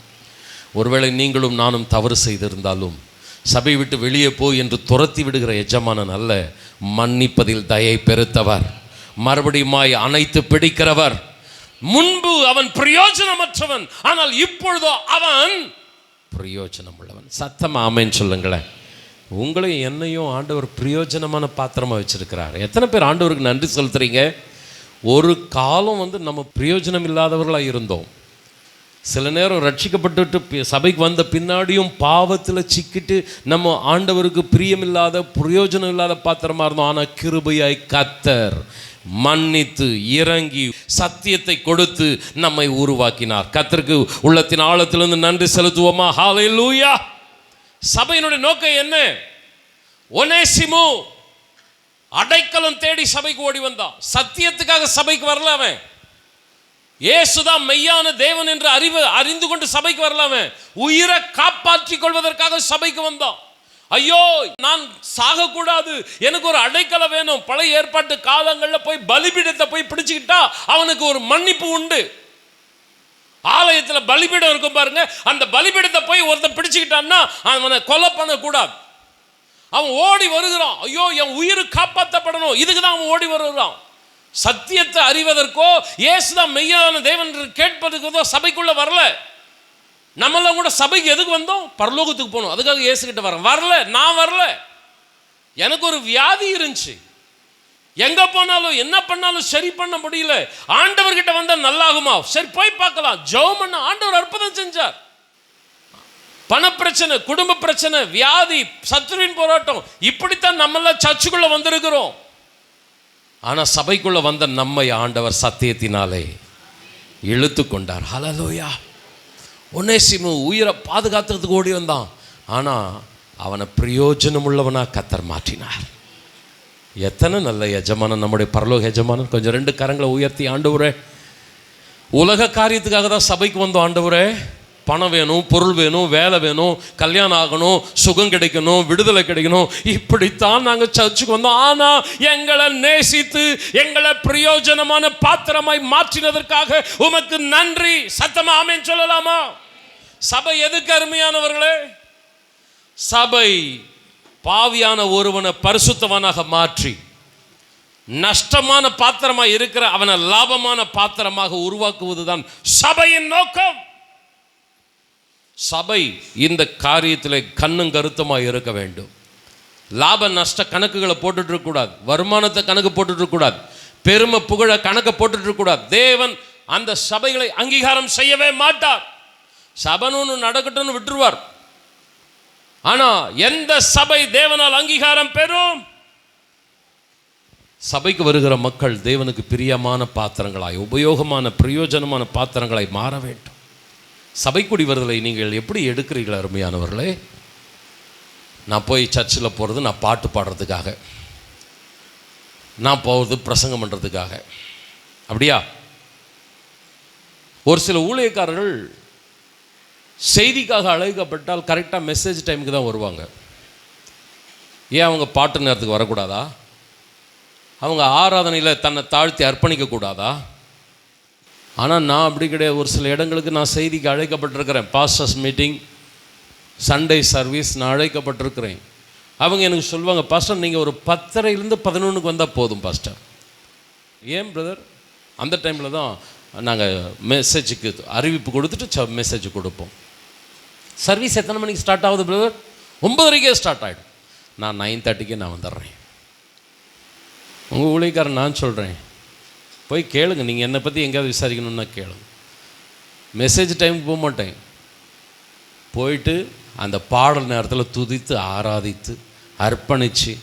ஒருவேளை நீங்களும் நானும் தவறு செய்திருந்தாலும் சபை விட்டு வெளியே போய் என்று துரத்தி விடுகிற எஜமானன் அல்ல, மன்னிப்பதில் தயை பெருத்தவர், மறுபடியுமாய் அணைத்து பிடிக்கிறவர். முன்பு அவன் பிரயோஜனமற்றவன், ஆனால் இப்பொழுதோ அவன் பிரயோஜனம் உள்ளவன். சத்தம் ஆமென் சொல்லுங்களேன். உங்களையும் என்னையும் ஆண்டவர் பிரயோஜனமான பாத்திரமா வச்சிருக்கிறார். எத்தனை பேர் ஆண்டவருக்கு நன்றி செலுத்துறீங்க? ஒரு காலம் நம்ம பிரயோஜனம் இல்லாதவர்களாக இருந்தோம். சில நேரம் ரட்சிக்கப்பட்டு சபைக்கு வந்த பின்னாடியும் பாவத்தில் சிக்கிட்டு நம்ம ஆண்டவருக்கு பிரியமில்லாத பிரயோஜனம் இல்லாத பாத்திரமா இருந்தோம். ஆனால் கிருபையாய் கர்த்தர் மன்னித்து இறங்கி சத்தியத்தை கொடுத்து நம்மை உருவாக்கினார். கர்த்தருக்கு உள்ளத்தின் ஆழத்திலிருந்து நன்றி செலுத்துவோமா? ஹல்லேலூயா. சபையினுடைய நோக்கம் என்ன? ஒனேசிமு அடைக்கலம் தேடி சபைக்கு ஓடி வந்தான். சத்தியத்துக்காக சபைக்கு வரல அவன். இயேசுதான் மெய்யான தேவன் என்று அறிந்து கொண்டு சபைக்கு வரல அவன். உயிரை காப்பாற்றிக் கொள்வதற்காக சபைக்கு வந்தான். ஐயோ, நான் சாகக்கூடாது, எனக்கு ஒரு அடைக்கலம் வேணும். பழைய ஏற்பாட்டு காலங்களில் போய் பலிபீடத்தை போய் பிடிச்சுக்கிட்டா அவனுக்கு ஒரு மன்னிப்பு உண்டு. ஆலயத்தில் பலிபீடம் இருக்கும் பாருங்க, அந்த பலிபீடத்தை போய் ஒருத்தன் பிடிச்சுக்கிட்டான்னா அவனை கொலை பண்ணக்கூடாது. அவன் ஓடி வருகிறான். ஐயோ, என் உயிர் காப்பாற்றப்படணும், இதுக்கு தான் அவன் ஓடி வருகிறான். சத்தியத்தை அறிவதற்கோ இயேசுதான் மெய்யான தேவன் கேட்பதற்கோ சபைக்குள்ள வரல. நம்மளாம் கூட சபைக்கு எதுக்கு வந்தோம்? பரலோகத்துக்கு போகணும், அதுக்காக இயேசு கிட்ட வரல. நான் வரல, எனக்கு ஒரு வியாதி இருந்துச்சு. எங்க போனாலும் என்ன பண்ணாலும் சரி பண்ண முடியல. ஆண்டவர்கிட்ட வந்தா நல்லாகுமா? சரி போய் பார்க்கலாம். ஜெபம் பண்ண ஆண்டவர் அற்புதம் செஞ்சார். பணப்பிரச்சனை, குடும்ப பிரச்சனை, வியாதி, சத்துருவின் போராட்டம், இப்படித்தான் நம்மளாம் சர்ச்சுக்குள்ள வந்திருக்கிறோம். ஆனா சபைக்குள்ள வந்த நம்மை ஆண்டவர் சத்தியத்தினாலே இழுத்து கொண்டார். ஹல்லேலூயா. ஒனேசிமு உயிரை பாதுகாத்துறதுக்கு ஓடி வந்தான். ஆனா அவனை பிரயோஜனம் உள்ளவனா கர்த்தர் மாற்றினார். எத்தனை நல்ல எஜமானன் நம்முடைய பரலோக எஜமானன். கொஞ்சம் ரெண்டு கரங்களை உயர்த்தி, ஆண்டவரே, உலக காரியத்துக்காக தான் சபைக்கு வந்தோம். ஆண்டவரே, பணம் வேணும், பொருள் வேணும், வேலை வேணும், கல்யாணம் ஆகணும், சுகம் கிடைக்கணும், விடுதலை கிடைக்கணும், இப்படித்தான் நாங்கள் சர்ச்சுக்கு வந்தோம். ஆனால் எங்களை நேசித்து எங்களை பிரயோஜனமான பாத்திரமாய் மாற்றினதற்காக உமக்கு நன்றி. சத்தமா ஆமென் சொல்லலாமா? சபை எதுக்கு அருமையானவர்களே? சபை பாவியான ஒருவனை பரிசுத்தவனாக மாற்றி நஷ்டமான பாத்திரமாக இருக்கிற அவனை லாபமான பாத்திரமாக உருவாக்குவதுதான் சபையின் நோக்கம். சபை இந்த காரியத்தில் கண்ணும் கருத்துமாக இருக்க வேண்டும். லாப நஷ்ட கணக்குகளை போட்டுட்டு இருக்கக்கூடாது, வருமானத்தை கணக்கு போட்டுட்டு இருக்கக்கூடாது, பெருமை புகழ கணக்கை போட்டுட்டு இருக்கக்கூடாது. தேவன் அந்த சபைகளை அங்கீகாரம் செய்யவே மாட்டார். சபைன்னு நடக்கட்டும்னு விட்டுருவார். ஆனா எந்த சபை தேவனால் அங்கீகாரம் பெறும்? சபைக்கு வருகிற மக்கள் தேவனுக்கு பிரியமான பாத்திரங்களாய், உபயோகமான பிரயோஜனமான பாத்திரங்களாய் மாற வேண்டும். சபைக்குடி வருதலை நீங்கள் எப்படி எடுக்கிறீர்கள் அருமையானவர்களே? நான் போய் சர்ச்சில் போகிறது நான் பாட்டு பாடுறதுக்காக, நான் போகிறது பிரசங்கம் பண்ணுறதுக்காக, அப்படியா? ஒரு சில ஊழியக்காரர்கள் செய்திக்காக அழைக்கப்பட்டால் கரெக்டாக மெசேஜ் டைமுக்கு தான் வருவாங்க. ஏன் அவங்க பாட்டு நேரத்துக்கு வரக்கூடாதா? அவங்க ஆராதனையில் தன்னை தாழ்த்தி அர்ப்பணிக்கக்கூடாதா? ஆனால் நான் அப்படி கிடையாது. ஒரு சில இடங்களுக்கு நான் செய்திக்கு அழைக்கப்பட்டிருக்கிறேன். பாஸ்டர்ஸ் மீட்டிங், சண்டே சர்வீஸ் நான் அழைக்கப்பட்டிருக்கிறேன். அவங்க எனக்கு சொல்லுவாங்க, பாஸ்டர் நீங்கள் ஒரு 10:30 11 வந்தால் போதும் பாஸ்டர். ஏன் பிரதர்? அந்த டைமில் தான் நாங்கள் மெசேஜுக்கு அறிவிப்பு கொடுத்துட்டு மெசேஜ் கொடுப்போம். சர்வீஸ் எத்தனை மணிக்கு ஸ்டார்ட் ஆகுது பிரதர்? 9:30 ஸ்டார்ட் ஆகிடும். நான் 9:30 நான் வந்துடுறேன். உங்கள் ஊழியக்காரன் நான் சொல்கிறேன், போய் கேளுங்க. நீங்கள் என்னை பற்றி எங்கேயாவது விசாரிக்கணுன்னா கேளுங்க. மெசேஜ் டைமுக்கு போக மாட்டேன். போயிட்டு அந்த பாடல் நேரத்தில் துதித்து ஆராதித்து அர்ப்பணித்து.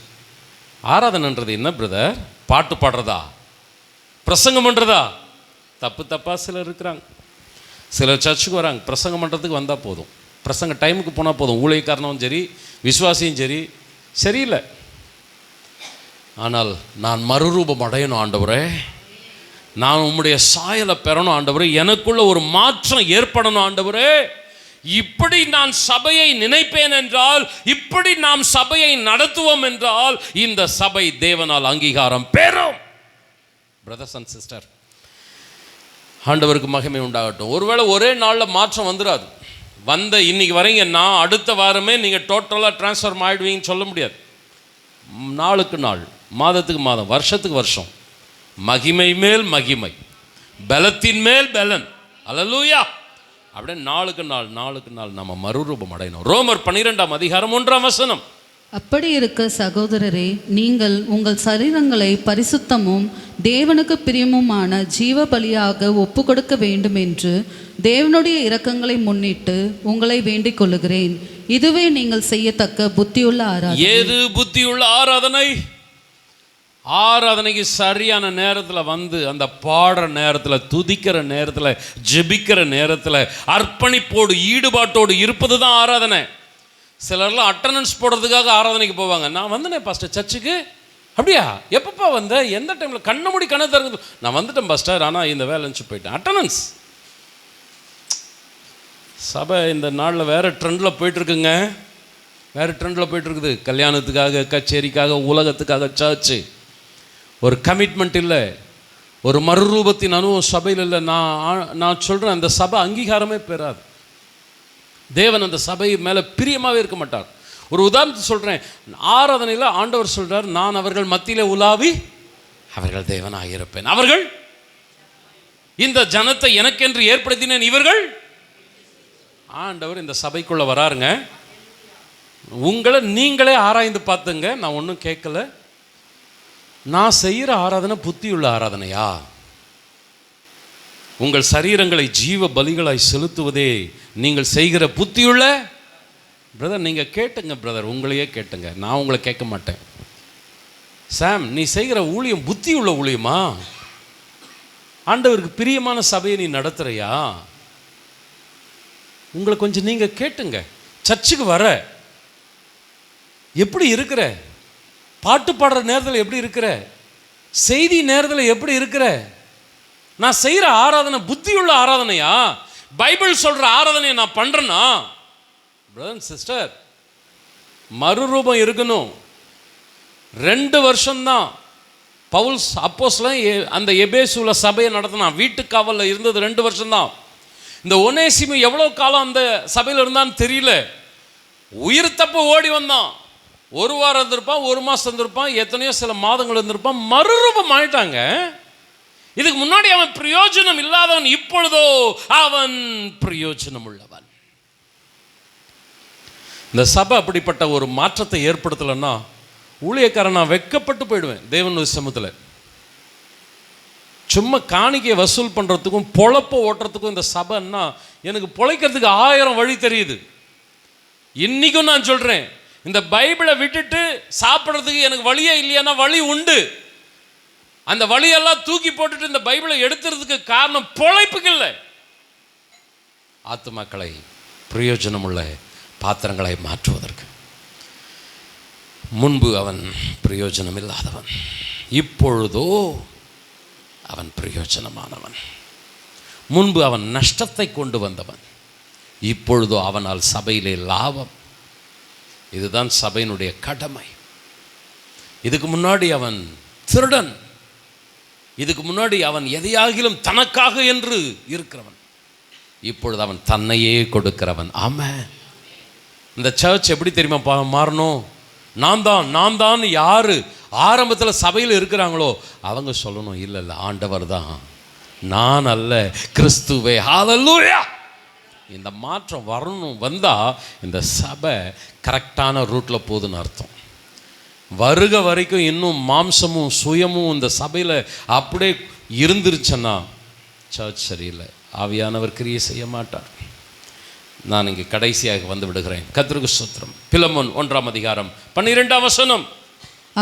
ஆராதனைன்றது என்ன பிரதர்? பாட்டு பாடுறதா? பிரசங்கம் பண்ணுறதா? தப்பாக சிலர் இருக்கிறாங்க. சிலர் சர்ச்சுக்கு வராங்க, பிரசங்கம் பண்ணுறதுக்கு வந்தால் போதும், பிரசங்க டைமுக்கு போனால் போதும். ஊழியக்காரனும் சரி, விசுவாசியும் சரி, சரியில்லை. ஆனால் நான் மறுரூபம் அடையணும் ஆண்டவரே, நான் உம்முடைய சாயலை பெறணும் ஆண்டவரே, எனக்குள்ள ஒரு மாற்றம் ஏற்படணும் ஆண்டவரே, இப்படி நான் சபையை நினைப்பேன் என்றால், இப்படி நாம் சபையை நடத்துவோம் என்றால் இந்த சபை தேவனால் அங்கீகாரம் பெறும். பிரதர்ஸ் அண்ட் சிஸ்டர், ஆண்டவருக்கு மகிமை உண்டாகட்டும். ஒருவேளை ஒரே நாளில் மாற்றம் வந்துடாது. இன்னைக்கு வரீங்கன்னா அடுத்த வாரமே நீங்கள் டோட்டலாக டிரான்ஸ்ஃபார்ம் ஆகிடுவீங்கன்னு சொல்ல முடியாது. நாளுக்கு நாள், மாதத்துக்கு மாதம், வருஷத்துக்கு வருஷம், மகிமை மேல் மகிமை, பலத்தின் மேல் பலன். அல்லேலூயா. அப்படியே நாளுக்கு நாள் நம்ம மறுரூபம் அடையணும். ரோமர் 12:1 அப்படி இருக்க சகோதரரே, நீங்கள் உங்கள் சரீரங்களை பரிசுத்தமும் தேவனுக்கு பிரியமுமான ஜீவ பலியாக ஒப்பு கொடுக்க வேண்டும் என்று தேவனுடைய இரக்கங்களை முன்னிட்டு உங்களை வேண்டிக் கொள்ளுகிறேன். இதுவே நீங்கள் செய்யத்தக்க புத்தியுள்ள ஆராதனை. ஏது புத்தியுள்ள ஆராதனை? ஆராதனைக்கு சரியான நேரத்தில் வந்து அந்த பாடுற நேரத்தில், துதிக்கிற நேரத்தில், ஜெபிக்கிற நேரத்தில் அர்ப்பணிப்போடு ஈடுபாட்டோடு இருப்பது தான் ஆராதனை. சிலர்லாம் அட்டண்டன்ஸ் போடுறதுக்காக ஆராதனைக்கு போவாங்க. நான் வந்தேனே பாஸ்டர் சர்ச்சுக்கு. அப்படியா? எப்பப்பா வந்த? எந்த டைமில்? கண்ண மூடி கண்ணை திறந்து, நான் வந்துட்டேன் பாஸ்டர், ஆனால் இந்த வேலைன்னு போயிட்டேன். அட்டண்டன்ஸ். சபை இந்த நாளில் வேறு ட்ரெண்டில் போயிட்டுருக்குங்க. வேறு ட்ரெண்டில் போயிட்டுருக்குது. கல்யாணத்துக்காக, கச்சேரிக்காக, உலகத்துக்காக சர்ச்சு. ஒரு கமிட்மெண்ட் இல்லை, ஒரு மறுரூபத்தின் அனுபவம் சபையில் இல்லை. நான் சொல்கிறேன், அந்த சபை அங்கீகாரமே பெறாது. தேவன் அந்த சபை மேலே பிரியமாகவே இருக்க மாட்டார். ஒரு உதாரணத்துக்கு சொல்கிறேன். ஆராதனையில் ஆண்டவர் சொல்கிறார், நான் அவர்கள் மத்தியில் உலாவி அவர்கள் தேவனாக இருப்பேன். அவர்கள் இந்த ஜனத்தை எனக்கென்று ஏற்படுத்தினேன். இவர்கள். ஆண்டவர் இந்த சபைக்குள்ளே வராருங்க. உங்களை நீங்களே ஆராய்ந்து பார்த்துங்க. நான் ஒன்றும் கேட்கல. நான் செய்கிற ஆராதனை புத்தியுள்ள ஆராதனையா? உங்கள் சரீரங்களை ஜீவ பலிகளாய் செலுத்துவதே நீங்கள் செய்கிற புத்தியுள்ள? பிரதர், நீங்கள் கேட்டுங்க பிரதர், உங்களையே கேட்டுங்க, நான் உங்களை கேட்க மாட்டேன். சாம், நீ செய்கிற ஊழியம் புத்தியுள்ள ஊழியமா? ஆண்டவருக்கு பிரியமான சபையை நீ நடத்துறியா? உங்களை கொஞ்சம் நீங்கள் கேட்டுங்க. சர்ச்சுக்கு வர எப்படி இருக்கிற? பாட்டு பாடுற நேரத்தில் எப்படி இருக்கிற? செய்தி நேரத்தில் எப்படி இருக்கிற? நான் செய்கிற ஆராதனை புத்தியுள்ள ஆராதனையா? பைபிள் சொல்கிற ஆராதனையை நான் பண்ணுறேன்னா? பிரதர் அண்ட் சிஸ்டர், மறுரூபம் இருக்கணும். 2 வருஷம்தான் பவுல் அப்போஸ்தலன் அந்த எபேசுல சபையை நடத்தினான். வீட்டுக்காவலில் இருந்தது 2 வருஷம்தான். இந்த ஒனேசிமு எவ்வளோ காலம் அந்த சபையில் இருந்தான்னு தெரியல. உயிர் தப்ப ஓடி வந்தான். 1 வாரம் இருந்திருப்பான், 1 மாதம் இருந்திருப்பான், எத்தனையோ சில மாதங்கள் இருந்திருப்பான். மறுரூபம் ஆயிட்டாங்க. இதுக்கு முன்னாடி அவன் பிரயோஜனம் இல்லாதவன், இப்பொழுதோ அவன் பிரயோஜனம் உள்ளவன். இந்த சபை அப்படிப்பட்ட ஒரு மாற்றத்தை ஏற்படுத்தலைன்னா ஊழியக்காரன் நான் வெட்கப்பட்டு போயிடுவேன் தேவனுடைய சமூகத்தில். சும்மா காணிக்கையை வசூல் பண்ணுறதுக்கும் பொழப்ப ஓட்டுறதுக்கும் இந்த சபைன்னா எனக்கு பொழைக்கிறதுக்கு 1000 வழி தெரியுது. இன்றைக்கும் நான் சொல்கிறேன், இந்த பைபிளை விட்டுட்டு சாப்பிட்றதுக்கு எனக்கு வழியே இல்லையானா வழி உண்டு. அந்த வழியெல்லாம் தூக்கி போட்டுட்டு இந்த பைபிளை எடுத்துறதுக்கு காரணம் பொழைப்புக்கு இல்லை, ஆத்துமாக்களை பிரயோஜனமுள்ள பாத்திரங்களை மாற்றுவதற்கு. முன்பு அவன் பிரயோஜனம் இல்லாதவன், இப்பொழுதோ அவன் பிரயோஜனமானவன். முன்பு அவன் நஷ்டத்தை கொண்டு வந்தவன், இப்பொழுதோ அவனால் சபையிலே லாபம். இதுதான் சபையினுடைய கடமை. இதுக்கு முன்னாடி அவன் திருடன், இதுக்கு முன்னாடி அவன் எதையாகிலும் தனக்காக என்று இருக்கிறவன், இப்பொழுது அவன் தன்னையே கொடுக்கிறவன். ஆமாம். இந்த சர்ச் எப்படி தெரியுமா மாறணும்? நான் தான் யாரு ஆரம்பத்தில் சபையில் இருக்கிறாங்களோ அவங்க சொல்லணும், இல்லை இல்லை ஆண்டவர் தான், நான் அல்ல, கிறிஸ்துவே. ஹல்லேலூயா. இந்த மாற்றம் வரணும். வந்தால் இந்த சபை கரெக்டான ரூட்டில் போகுதுன்னு அர்த்தம். வருக வரைக்கும் இன்னும் மாம்சமும் சுயமும் இந்த சபையில் அப்படியே இருந்துருச்சுன்னா சர்ச் சரியில்லை, ஆவியானவர் கிரியை செய்ய மாட்டார். நான் இங்கே கடைசியாக வந்து விடுகிறேன். கர்த்தருக்கு ஸ்தோத்திரம். பிலமோன் 1ஆம் அதிகாரம் 12ஆம் வசனம்.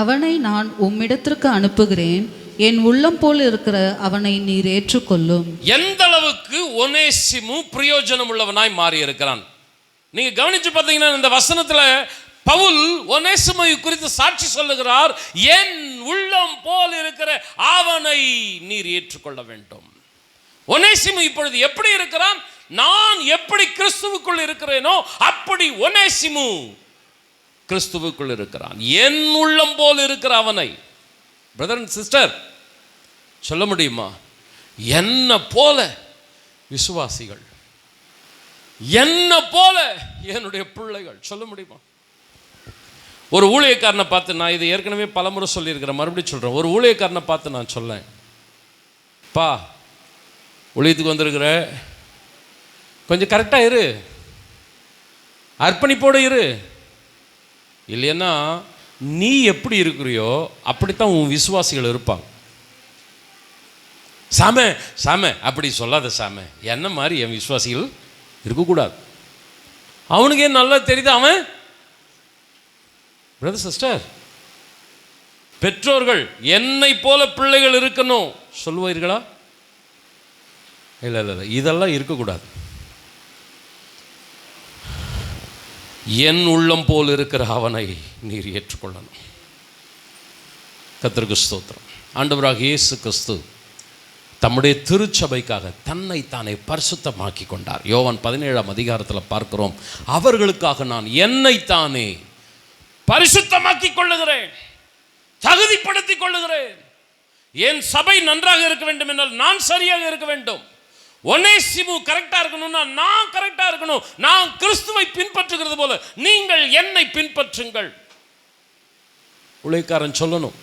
அவனை நான் உம்மிடத்திற்கு அனுப்புகிறேன், என் உள்ளம் போல் இருக்கிற அவனை நீர் ஏற்றுக்கொள்ளும். எந்த அளவுக்கு ஒனேசிமு பிரயோஜனம் உள்ளவனாய் மாறி இருக்கிறான். நீங்க கவனிச்சு பார்த்தீங்கன்னா இந்த வசனத்துல பவுல் ஒனேசிமை குறித்து சாட்சி சொல்லுகிறார். என் உள்ளம் போல் இருக்கிற அவனை நீர் ஏற்றுக்கொள்ள வேண்டும். ஒனேசிமு இப்பொழுது எப்படி இருக்கிறான்? நான் எப்படி கிறிஸ்துவுக்குள் இருக்கிறேனோ அப்படி ஒனேசிமு கிறிஸ்துவுக்குள் இருக்கிறான். என் உள்ளம் போல் இருக்கிற அவனை. பிரதர் அண்ட் சிஸ்டர், சொல்ல முடியுமா? என்ன போல விசுவாசிகள், என்ன போல என்னுடைய பிள்ளைகள், சொல்ல முடியுமா? ஒரு ஊழியக்காரனை பார்த்து, நான் இது ஏற்கனவே பலமுறை சொல்லியிருக்கிறேன், மறுபடியும் சொல்கிறேன். ஒரு ஊழியக்காரனை பார்த்து நான் சொல்லேன், பா ஊழியத்துக்கு வந்திருக்கிற, கொஞ்சம் கரெக்டாக இரு, அர்ப்பணிப்போடு இரு, இல்லைன்னா நீ எப்படி இருக்கிறியோ அப்படித்தான் உன் விசுவாசிகள் இருப்பாங்க. சாம சாம அப்படி சொல்லாத சாம, என்ன மாதிரி என் விசுவாசிகள் இருக்கக்கூடாது. அவனுக்கு ஏன் நல்லா தெரியுது அவன். பிரதர் சிஸ்டர், பெற்றோர்கள் என்னை போல பிள்ளைகள் இருக்கணும் சொல்லுவீர்களா? இல்லை இல்லை இல்லை, இதெல்லாம் இருக்கக்கூடாது. என் உள்ளம் போல் இருக்கிற அவனை நீர் ஏற்றுக்கொள்ளணும். கர்த்தருக்கு ஸ்தோத்திரம். ஆண்டவராக இயேசு கிறிஸ்து தம்முடைய திருச்சபைக்காக தன்னை தானே பரிசுத்தமாக்கி கொண்டார். யோவான் 17ஆம் அதிகாரத்தில் பார்க்கிறோம், அவர்களுக்காக நான் என்னை தானே பரிசுத்தமாக்கி கொள்ளுகிறேன், தகுதிப்படுத்திக் கொள்ளுகிறேன். என் சபை நன்றாக இருக்க வேண்டும் என்றால் நான் சரியாக இருக்க வேண்டும். ஒனேசிமு கரெக்டா இருக்கணும்னா நான் கரெக்டா இருக்கணும். நான் கிறிஸ்துவை பின்பற்றுகிறது போல நீங்கள் என்னை பின்பற்றுங்கள். ஊழியக்காரன் சொல்லணும்,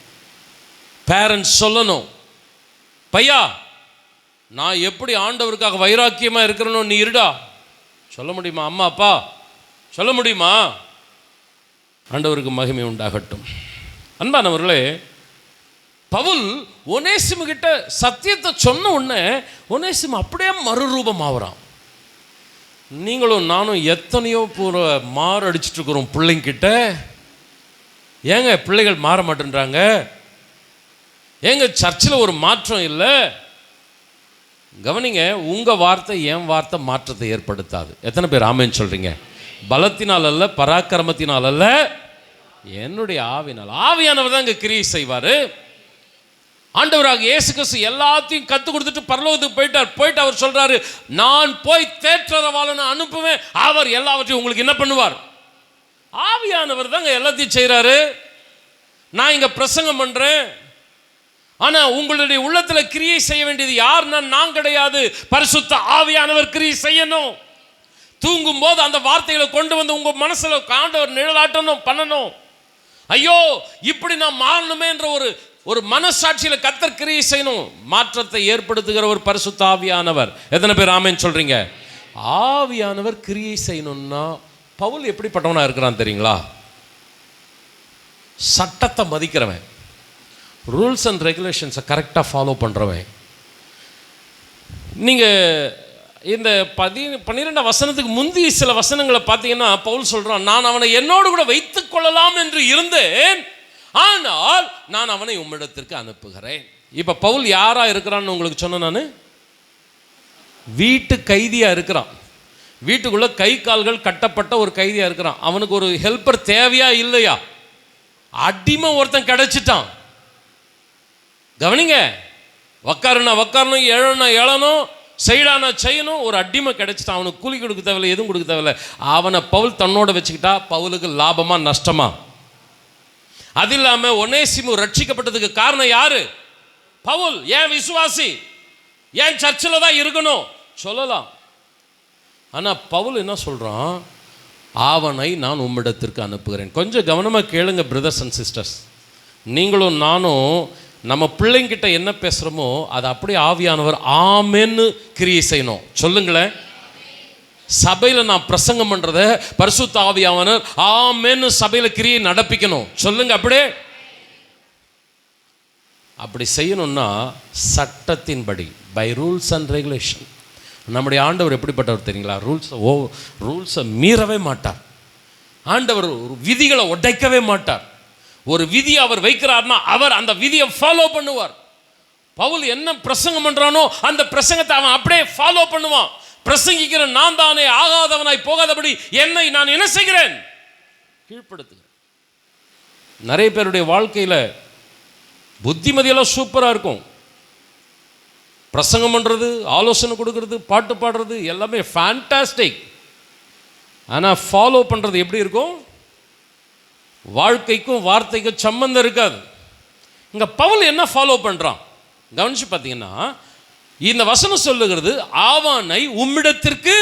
பேரண்ட்ஸ் சொல்லணும், பையா நான் எப்படி ஆண்டவருக்காக வைராக்கியமா இருக்கிறனோ நீ இருடா. சொல்ல முடியுமா? அம்மா அப்பா சொல்ல முடியுமா? ஆண்டவருக்கு மகிமை உண்டாகட்டும். அன்பானவர்களே, பவுல் ஒனேசிமு கிட்ட சத்தியத்தை சொன்ன உடனே ஒனேசிமு அப்படியே மறுரூபம் ஆகிறான். நீங்களும் நானும் எத்தனையோ பூரா மாரடிச்சிட்டு இருக்கிறோம் பிள்ளைங்கிட்ட. ஏங்க பிள்ளைகள் மாற மாட்டேன்றாங்க? ஏங்க சர்ச்சில் ஒரு மாற்றம் இல்லை? கவனிங்க, உங்கள் வார்த்தை என் வார்த்தை மாற்றத்தை ஏற்படுத்தாது. எத்தனை பேர் ஆமேன்னு சொல்கிறீங்க? பலத்தினால் அல்ல, பராக்கிரமத்தினால் அல்ல, என்னுடைய ஆவினால். ஆவியானவர் தான் இங்கே கிரியை செய்வார். ஆண்டவராக இயேசு கிறிஸ்து எல்லாத்தையும் கற்றுக் கொடுத்துட்டு பரலோகத்துக்கு போயிட்டு அவர் சொல்கிறாரு, நான் போய் தேற்றரவாளனை அனுப்புவேன், அவர் எல்லாவற்றையும் உங்களுக்கு என்ன பண்ணுவார்? ஆவியானவர் தாங்க எல்லாத்தையும் செய்கிறாரு. நான் இங்கே பிரசங்கம் பண்ணுறேன், ஆனால் உங்களுடைய உள்ளத்தில் கிரியை செய்ய வேண்டியது யாருன்னா நான் கிடையாது, பரிசுத்த ஆவியானவர் கிரியை செய்யணும். தூங்கும் போது அந்த வார்த்தைகளை கொண்டு வந்து உங்கள் மனசில் ஆண்டவர் நிழலாட்டணும், பண்ணணும். ஐயோ இப்படி நான் மாறணுமே என்ற ஒரு மனசாட்சியில் கர்த்தர் கிரியை செய்யணும். மாற்றத்தை ஏற்படுத்துகிற ஒரு பரிசுத்த ஆவியானவர். எத்தனை பேர் ஆமென் சொல்றீங்க? ஆவியானவர் கிரியை செய்யணும்னா பவுல் எப்படிப்பட்டவனா இருக்கிறான் தெரியுங்களா? சட்டத்தை மதிக்கிறவன், ரூல்ஸ் அண்ட் ரெகுலேஷன்ஸை கரெக்டாக ஃபாலோ பண்ணுறவன். நீங்கள் இந்த 12ஆம் வசனத்துக்கு முந்தைய சில வசனங்களை பார்த்தீங்கன்னா பவுல் சொல்கிறான், நான் அவனை என்னோடு கூட வைத்துக் கொள்ளலாம் என்று இருந்தேன், ஆனால் நான் அவனை உம்மிடத்திற்கு அனுப்புகிறேன். இப்போ பவுல் யாராக இருக்கிறான்னு உங்களுக்கு சொன்ன, நான் வீட்டு கைதியாக இருக்கிறான். வீட்டுக்குள்ளே கை கால்கள் கட்டப்பட்ட ஒரு கைதியாக இருக்கிறான். அவனுக்கு ஒரு ஹெல்ப்பர் தேவையா இல்லையா? அடிமை ஒருத்தன் கிடைச்சிட்டான். கவனிங்க, உக்காருனா உக்காரணும், எழனா எழணும், செய்யலானா செய்யணும். ஒரு அடிமை கிடைச்சிட்டான். அவனுக்கு கூலி கொடுக்க தேவையில்லை, எதுவும் கொடுக்க தேவையில்லை. அவனை பவுல் தன்னோட வச்சுக்கிட்டா பவுலுக்கு லாபமா நஷ்டமா? அது இல்லாமல் ஒனேசிமு ரட்சிக்கப்பட்டதுக்கு காரணம் யாரு? பவுல். ஏன் விசுவாசி, ஏன் சர்ச்சில் தான் இருக்கணும் சொல்லலாம். ஆனால் பவுல் என்ன சொல்கிறான்? அவனை நான் உம்மிடத்திற்கு அனுப்புகிறேன். கொஞ்சம் கவனமாக கேளுங்க பிரதர்ஸ் அண்ட் சிஸ்டர்ஸ். நீங்களும் நானும் நம்ம பிள்ளைங்கிட்ட என்ன பேசுகிறோமோ அதை அப்படியே ஆவியானவர் ஆமென்னு கிரியை செய்யணும். சொல்லுங்களேன். சபையில் நான் பிரசங்கம் பண்ணுறத பரிசுத்த ஆவியானவர் ஆமென்னு சபையில் கிரியை நடப்பிக்கணும். சொல்லுங்க அப்படியே. அப்படி செய்யணும்னா சட்டத்தின்படி, பை ரூல்ஸ் அண்ட் ரெகுலேஷன். நம்முடைய ஆண்டவர் எப்படிப்பட்டவர் தெரியுங்களா? ரூல்ஸை மீறவே மாட்டார். ஆண்டவர் விதிகளை உடைக்கவே மாட்டார். ஒரு விதியை அவர் வைக்கிறார்னா அவர் அந்த விதியை ஃபாலோ பண்ணுவார். பவுல் என்ன பிரசங்கம் பண்றானோ அந்த பிரசங்கத்தை அவன் அப்படியே ஃபாலோ பண்ணுவான். பிரசங்கிக்கிற நான் தானே ஆகாதவனாய் போகாதபடி என்னை நான் என்ன செய்கிறேன்? கீழ்ப்படுத்துகிறேன். நிறைய பேருடைய வாழ்க்கையில புத்திமதியெல்லாம் சூப்பரா இருக்கும். பிரசங்கம் பண்றது, ஆலோசனை கொடுக்கறது, பாட்டு பாடுறது எல்லாமே ஃபேண்டாஸ்டிக். ஆனால் ஃபாலோ பண்ணுறது எப்படி இருக்கும்? வாழ்க்கைக்கும் வார்த்தைக்கும் சம்பந்தம் இருக்காது. இங்கே பவுல் என்ன ஃபாலோ பண்ணுறான் கவனிச்சு பார்த்தீங்கன்னா, இந்த வசனம் சொல்லுகிறது அவனை உம்மிடத்திற்கு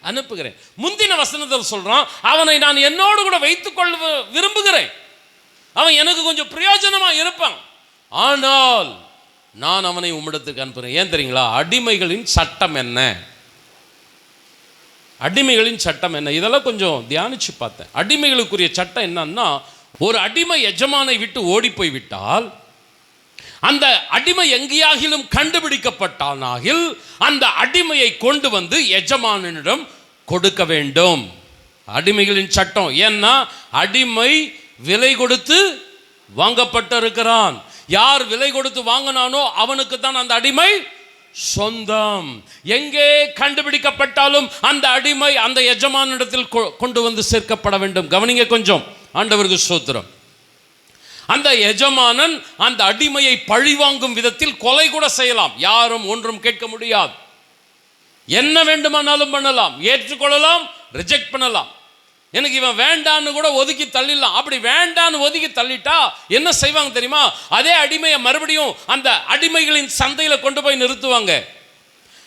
அனுப்புகிறேன். முந்தின வசனத்தில் சொல்கிறான் அவனை நான் என்னோடு கூட வைத்துக்கொள்ள விரும்புகிறேன், அவன் எனக்கு கொஞ்சம் பிரயோஜனமாக இருப்பான், ஆனால் நான் அவனை உம்மிடத்துக்கு அனுப்புகிறேன். ஏன் தெரியுங்களா? அடிமைகளின் சட்டம் என்ன? அடிமைகளின் சட்டம் என்ன? இதெல்லாம் கொஞ்சம் தியானிச்சு பார்த்தேன். அடிமைகளுக்குரிய சட்டம் என்னன்னா, ஒரு அடிமை எஜமானை விட்டு ஓடி போய் விட்டால் அந்த அடிமை எங்கேயாகிலும் கண்டுபிடிக்கப்பட்டானாகில் அந்த அடிமையை கொண்டு வந்து எஜமானிடம் கொடுக்க வேண்டும். அடிமைகளின் சட்டம். ஏன்னா அடிமை விலை கொடுத்து வாங்கப்பட்டிருக்கிறான். யார் விலை கொடுத்து வாங்கினானோ அவனுக்கு தான் அந்த அடிமை சொந்தம். எங்கே கண்டுபிடிக்கப்பட்டாலும் அந்த அடிமை அந்த எஜமானிடத்தில் கொண்டு வந்து சேர்க்கப்பட வேண்டும். கவனிங்க கொஞ்சம், ஆண்டவருக்கு ஸ்தோத்திரம். அந்த எஜமானன் அந்த அடிமையை பழிவாங்கும் விதத்தில் கொலை கூட செய்யலாம். யாரும் ஒன்றும் கேட்க முடியாது. என்ன வேண்டுமானாலும் பண்ணலாம், ஏற்றுக்கொள்ளலாம், ரிஜெக்ட் பண்ணலாம். எனக்கு இவன் வேண்டான்னு கூட ஒதுக்கி தள்ளிடலாம். அப்படி வேண்டான்னு ஒதுக்கி தள்ளிட்டா என்ன செய்வாங்க தெரியுமா? அதே அடிமையை மறுபடியும் அந்த அடிமைகளின் சந்தையில் கொண்டு போய் நிறுத்துவாங்க.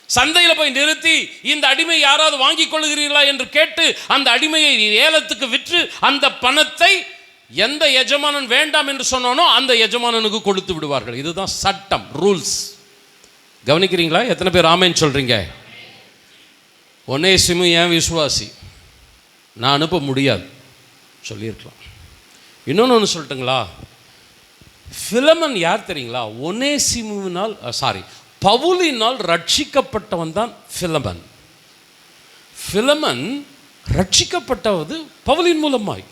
சந்தையில் போய் நிறுத்தி இந்த அடிமை யாராவது வாங்கி கொள்ளுகிறீர்களா என்று கேட்டு அந்த அடிமையை ஏலத்துக்கு விற்று அந்த பணத்தை எந்த எஜமானன் வேண்டாம் என்று சொன்னானோ அந்த எஜமானனுக்கு கொடுத்து விடுவார்கள். இதுதான் சட்டம், ரூல்ஸ். கவனிக்கிறீங்களா? எத்தனை பேர் ஆமேன்னு சொல்றீங்க? ஒனேசிமு ஏன் விசுவாசி, நான் அனுப்ப முடியாது சொல்லியிருக்கலாம். இன்னொன்று சொல்லட்டுங்களா? பிலமன் யார் தெரியுங்களா? ஒனேசிமுவினால் பவுலினால் ரட்சிக்கப்பட்டவன் தான் பிலமன். பிலமன் ரட்சிக்கப்பட்டது பவுலின் மூலமாய்.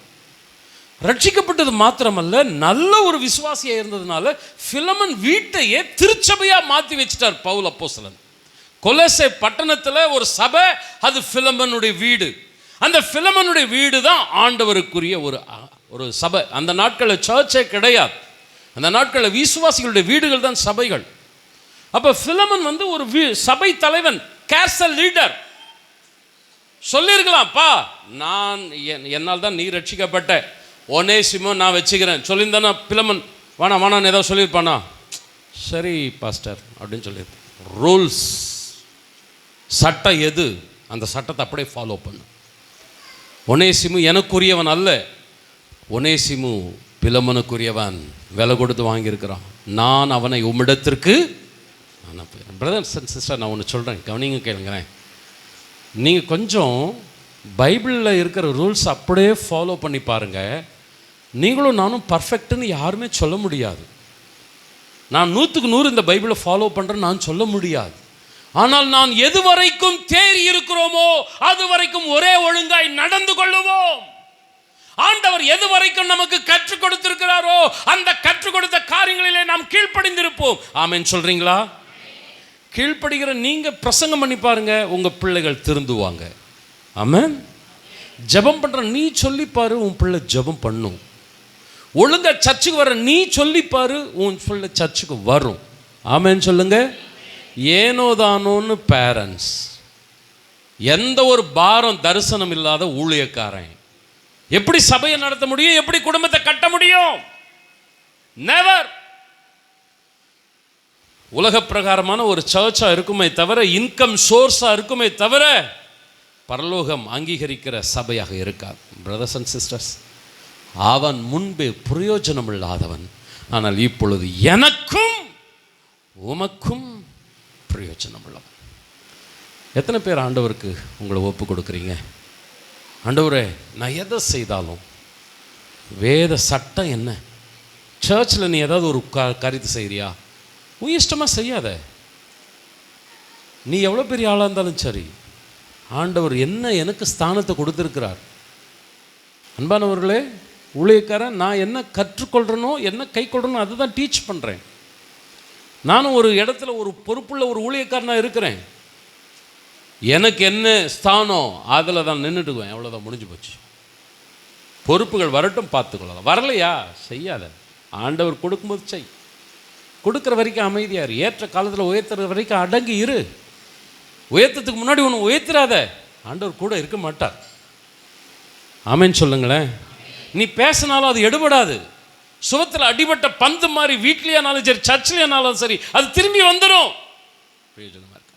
ரட்சிக்கப்பட்டது மாத்திரமல்ல, நல்ல ஒரு விசுவாசியாக இருந்ததுனால பிலமன் வீட்டையே திருச்சபையா மாற்றி வச்சிட்டார் பவுல் அப்போஸ்தலன். கொலோசை பட்டணத்தில் ஒரு சபை, அது பிலமனுடைய வீடு. அந்த பிலமனுடைய வீடு தான் ஆண்டவருக்குரிய ஒரு சபை. அந்த நாட்களில் சர்ச்சே கிடையாது. அந்த நாட்களில் விசுவாசிகளுடைய வீடுகள் தான் சபைகள். அப்போ பிலமன் வந்து ஒரு சபை தலைவன், கேசல் லீடர். சொல்லியிருக்கலாம்ப்பா, என்னால் தான் நீ ரட்சிக்கப்பட்ட, ஒனேசிமோ நான் வச்சுக்கிறேன் சொல்லியிருந்தானா பிலமன் வேணான்னு ஏதாவது சொல்லியிருப்பானா? சரி பாஸ்டர் அப்படின்னு சொல்லியிருப்பேன். ரூல்ஸ், சட்டம் எது, அந்த சட்டத்தை அப்படியே ஃபாலோ பண்ணு. ஒனேசிமு எனக்குரியவன் அல்ல, ஒனேசிமு பிலமனுக்குரியவன், விலை கொடுத்து வாங்கியிருக்கிறான். நான் அவனை உம்மிடத்திற்கு அனுப்புகிறேன். பிரதர்ஸ் அண்ட் சிஸ்டர், நான் ஒன்று சொல்கிறேன், கவனிங்க, கேளுங்களேன். நீங்கள் கொஞ்சம் பைபிளில் இருக்கிற ரூல்ஸ் அப்படியே ஃபாலோ பண்ணி பாருங்கள். நீங்களும் நானும் பர்ஃபெக்ட்டுன்னு யாருமே சொல்ல முடியாது. நான் 100க்கு 100 இந்த பைபிளை ஃபாலோ பண்ணுறேன்னு நான் சொல்ல முடியாது. ஆனால் நான் எது வரைக்கும் தேறி இருக்கிறோமோ அது வரைக்கும் ஒரே ஒழுங்காய் நடந்து கொள்ளுவோம். ஆண்டவர் எது வரைக்கும் நமக்கு கற்றுக் கொடுத்திருக்கிறாரோ அந்த கற்றுக் கொடுத்த காரியங்களிலே நாம் கீழ்ப்படிந்திருப்போம். ஆமென் சொல்றீங்களா? கீழ்ப்படுகிற நீங்க பிரசங்கம் பண்ணி பாருங்க, உங்க பிள்ளைகள் திருந்துவாங்க. ஆமென். ஜெபம் பண்ற நீ சொல்லிப்பாரு, உன் பிள்ளை ஜெபம் பண்ணும். ஒழுங்கா சர்ச்சுக்கு வர நீ சொல்லிப்பாரு, உன் பிள்ளை சர்ச்சுக்கு வரும். ஆமென் சொல்லுங்க. ஏனோதானோன்னு பேரண்ட்ஸ், எந்த ஒரு பாரம் தரிசனம் இல்லாத ஊழியக்காரன் எப்படி சபையை நடத்த முடியும்? எப்படி குடும்பத்தை கட்ட முடியும்? நெவர். உலக பிரகாரமான ஒரு சர்ச்சா இருக்குமே தவிர, இன்கம் சோர்ஸா இருக்குமே தவிர, பரலோகம் அங்கீகரிக்கிற சபையாக இருக்காது. பிரதர்ஸ் அண்ட் சிஸ்டர்ஸ், அவன் முன்பே பிரயோஜனம் இல்லாதவன், ஆனால் இப்பொழுது எனக்கும் உமக்கும் பிரயோஜனம் உள்ளவன். எத்தனை பேர் ஆண்டவருக்கு உங்களை ஒப்பு கொடுக்குறீங்க? ஆண்டவரே, நான் எதை செய்தாலும் வேத சட்டம் என்ன சர்ச்சில் நீ ஏதாவது ஒரு காரியத்தை செய்கிறியா, உன் இஷ்டமாக செய்யாத. நீ எவ்வளோ பெரிய ஆளாக இருந்தாலும் சரி, ஆண்டவர் என்ன எனக்கு ஸ்தானத்தை கொடுத்துருக்கிறார். அன்பானவர்களே, ஊழியக்காரன் நான் என்ன கற்றுக்கொள்கிறனோ என்ன கை கொள்கிறனோ அதை தான் டீச் பண்ணுறேன். நானும் ஒரு இடத்துல ஒரு பொறுப்புள்ள ஒரு ஊழியக்காரனாக இருக்கிறேன். எனக்கு என்ன ஸ்தானம் அதில் தான் நின்றுடுவேன். எவ்வளோதான், முடிஞ்சு போச்சு. பொறுப்புகள் வரட்டும், பார்த்துக்கொள்ளலாம். வரலையா செய்யாத. ஆண்டவர் கொடுக்கும்போது செய். கொடுக்குற வரைக்கும் அமைதியாக இரு. ஏற்ற காலத்தில் உயர்த்துற வரைக்கும் அடங்கி இரு. உயர்த்தத்துக்கு முன்னாடி ஒன்று உயர்த்திராத. ஆண்டவர் கூட இருக்க மாட்டார். ஆமென் சொல்லுங்களேன். நீ பேசினாலும் அது எடுபடாது. சுவத்தில் அடிபட்ட பந்து மாதிரி வீட்லேயானாலும் சரி, சர்ச்சிலேயானாலும் சரி, அது திரும்பி வந்துடும். பிரயோஜனமாக இருக்கு.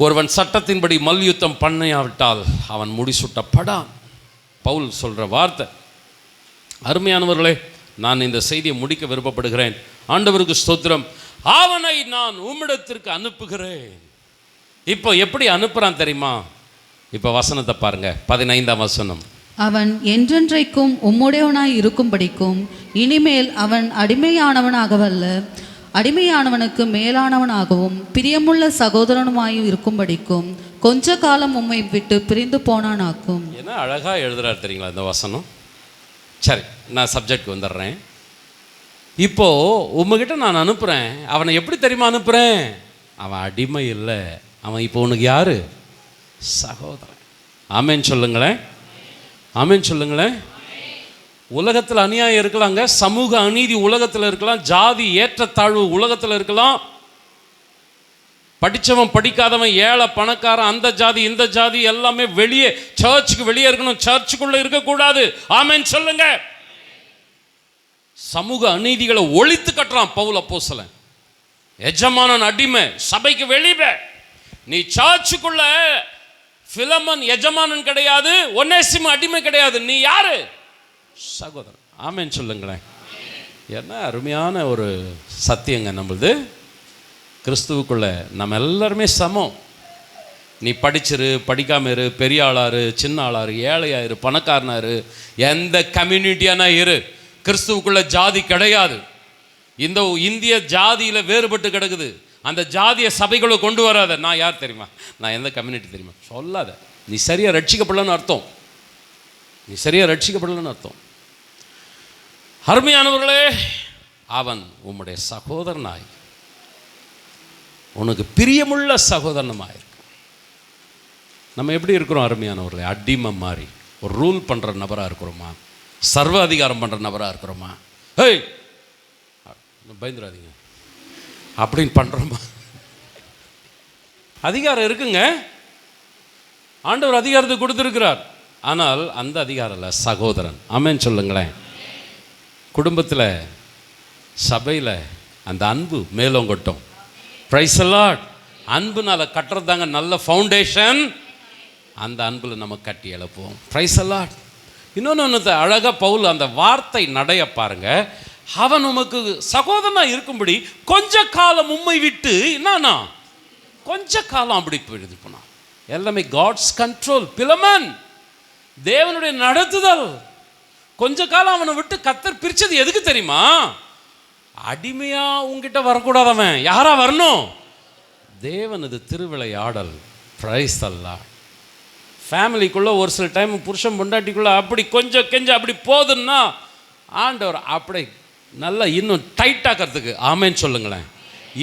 ஒருவன் சட்டத்தின்படி மல்யுத்தம் பண்ணாவிட்டால் அவன் முடிசூட்டப்படான். பவுல் சொல்கிற வார்த்தை. அருமையானவர்களே, நான் இந்த செய்தியை முடிக்க விருப்பப்படுகிறேன். ஆண்டவருக்கு ஸ்தோத்திரம். அவனை நான் உம்மிடத்திற்கு அனுப்புகிறேன். இப்போ எப்படி அனுப்புகிறான் தெரியுமா? இப்போ வசனத்தை பாருங்க, 15ஆம் வசனம். அவன் என்றென்றைக்கும் உம்முடையவனாய் இருக்கும்படிக்கும் இனிமேல் அவன் அடிமையானவனாகவல்ல, அடிமையானவனுக்கு மேலானவனாகவும் பிரியமுள்ள சகோதரனுமாயும் இருக்கும்படிக்கும் கொஞ்ச காலம் உம்மை விட்டு பிரிந்து போனானாக்கும். என்ன அழகாக எழுதுறாரு தெரியுங்களா இந்த வசனம். சரி, நான் சப்ஜெக்ட் வந்துடுறேன். இப்போது உங்ககிட்ட நான் அனுப்புகிறேன். அவனை எப்படி தெரியுமா அனுப்புகிறேன்? அவன் அடிமை இல்லை, அவன் இப்போ உனக்கு யார்? சகோதரன். ஆமென் சொல்லுங்களேன். ஆமென் சொல்லுங்களேன். உலகத்தில் அநியாயம் இருக்கலாங்க, சமூக அநீதி உலகத்தில் இருக்கலாம், ஜாதி ஏற்றத்தாழ்வு உலகத்தில் இருக்கலாம், படித்தவன் படிக்காதவன், ஏழை பணக்காரன், அந்த ஜாதி இந்த ஜாதி எல்லாமே வெளியே, சர்ச்சுக்கு வெளியே இருக்கணும், சர்ச்சுக்குள்ளே இருக்கக்கூடாது. ஆமென் சொல்லுங்க. சமூக அநீதிகளை ஒழித்து கட்டுறான் பவுல் அப்போஸ்தலன். எஜமானன் அடிமை, சபைக்கு வெளியே. நீ சர்ச்சுக்குள்ள பிலமன் எஜமானன் கிடையாது, ஒனேசிமு அடிமை கிடையாது. நீ யாரு? சகோதரன். ஆமென் சொல்லுங்களேன். என்ன அருமையான ஒரு சத்தியங்க நம்மளுது. கிறிஸ்துவுக்குள்ள நம்ம எல்லாருமே சமம். நீ படிச்சிரு, படிக்காம இரு, பெரிய ஆளாரு, சின்ன ஆளாரு, ஏழையாயிரு, பணக்காரனாரு, எந்த கம்யூனிட்டியானா இரு, கிறிஸ்துவுக்குள்ள ஜாதி கிடையாது. இந்த இந்திய ஜாதியில் வேறுபட்டு கிடக்குது. அந்த ஜாதிய சபைகளை கொண்டு வராத. நான் யார் தெரியுமா, நான் எந்த கம்யூனிட்டி தெரியுமா சொல்லாத. நீ சரியாக ரட்சிக்கப்படலன்னு அர்த்தம். நீ சரியாக ரட்சிக்கப்படலன்னு அர்த்தம். அருமையானவர்களே, அவன் உம்முடைய சகோதரனாய், உனக்கு பிரியமுள்ள சகோதரனுமாயிருக்கு. நம்ம எப்படி இருக்கிறோம் அருமையானவர்களே? அடிமை மாதிரி ஒரு ரூல் பண்ணுற நபராக இருக்கிறோமா? சர்வ அதிகாரம் பண்ணுற நபராக இருக்கிறோமா? ஹேய் பயந்துடாதீங்க அப்படின்னு பண்ணுறோமா? அதிகாரம் இருக்குங்க, ஆண்டவர் அதிகாரத்தை கொடுத்துருக்கிறார். ஆனால் அந்த அதிகாரம் இல்லை, சகோதரன். ஆமென் சொல்லுங்களேன். குடும்பத்தில், சபையில் அந்த அன்பு மேலோங்கட்டும். Praise the Lord. அன்புனால கட்டுறது தாங்க நல்ல ஃபவுண்டேஷன். அந்த அன்பில் நம்ம கட்டி எழுப்புவோம். Praise the Lord. இன்னொன்று அழகாக பவுல் அந்த வார்த்தை நடைய பாருங்க. அவன் உமக்கு சகோதரனாக இருக்கும்படி கொஞ்ச காலம் உம்மை விட்டு, என்னன்னா கொஞ்ச காலம் அப்படி போயிடுது போனான். எல்லாமே காட்ஸ் கண்ட்ரோல். பிலமன் தேவனுடைய நடத்துதல். கொஞ்ச காலம் அவனை விட்டு கர்த்தர் பிரிச்சது எதுக்கு தெரியுமா? அடிமையா உங்ககிட்ட வரக்கூடாதவன் யாரா வரணும்? தேவனது திருவிளையாடல். Praise the Lord. ஃபேமிலிக்குள்ளே ஒரு சில டைம் புருஷன் பொண்டாட்டிக்குள்ளே அப்படி கொஞ்சம் கெஞ்சம் அப்படி போதுன்னா ஆண்டவர் அப்படி நல்லா இன்னும் டைட்டாக்கிறதுக்கு ஆமென் சொல்லுங்களேன்.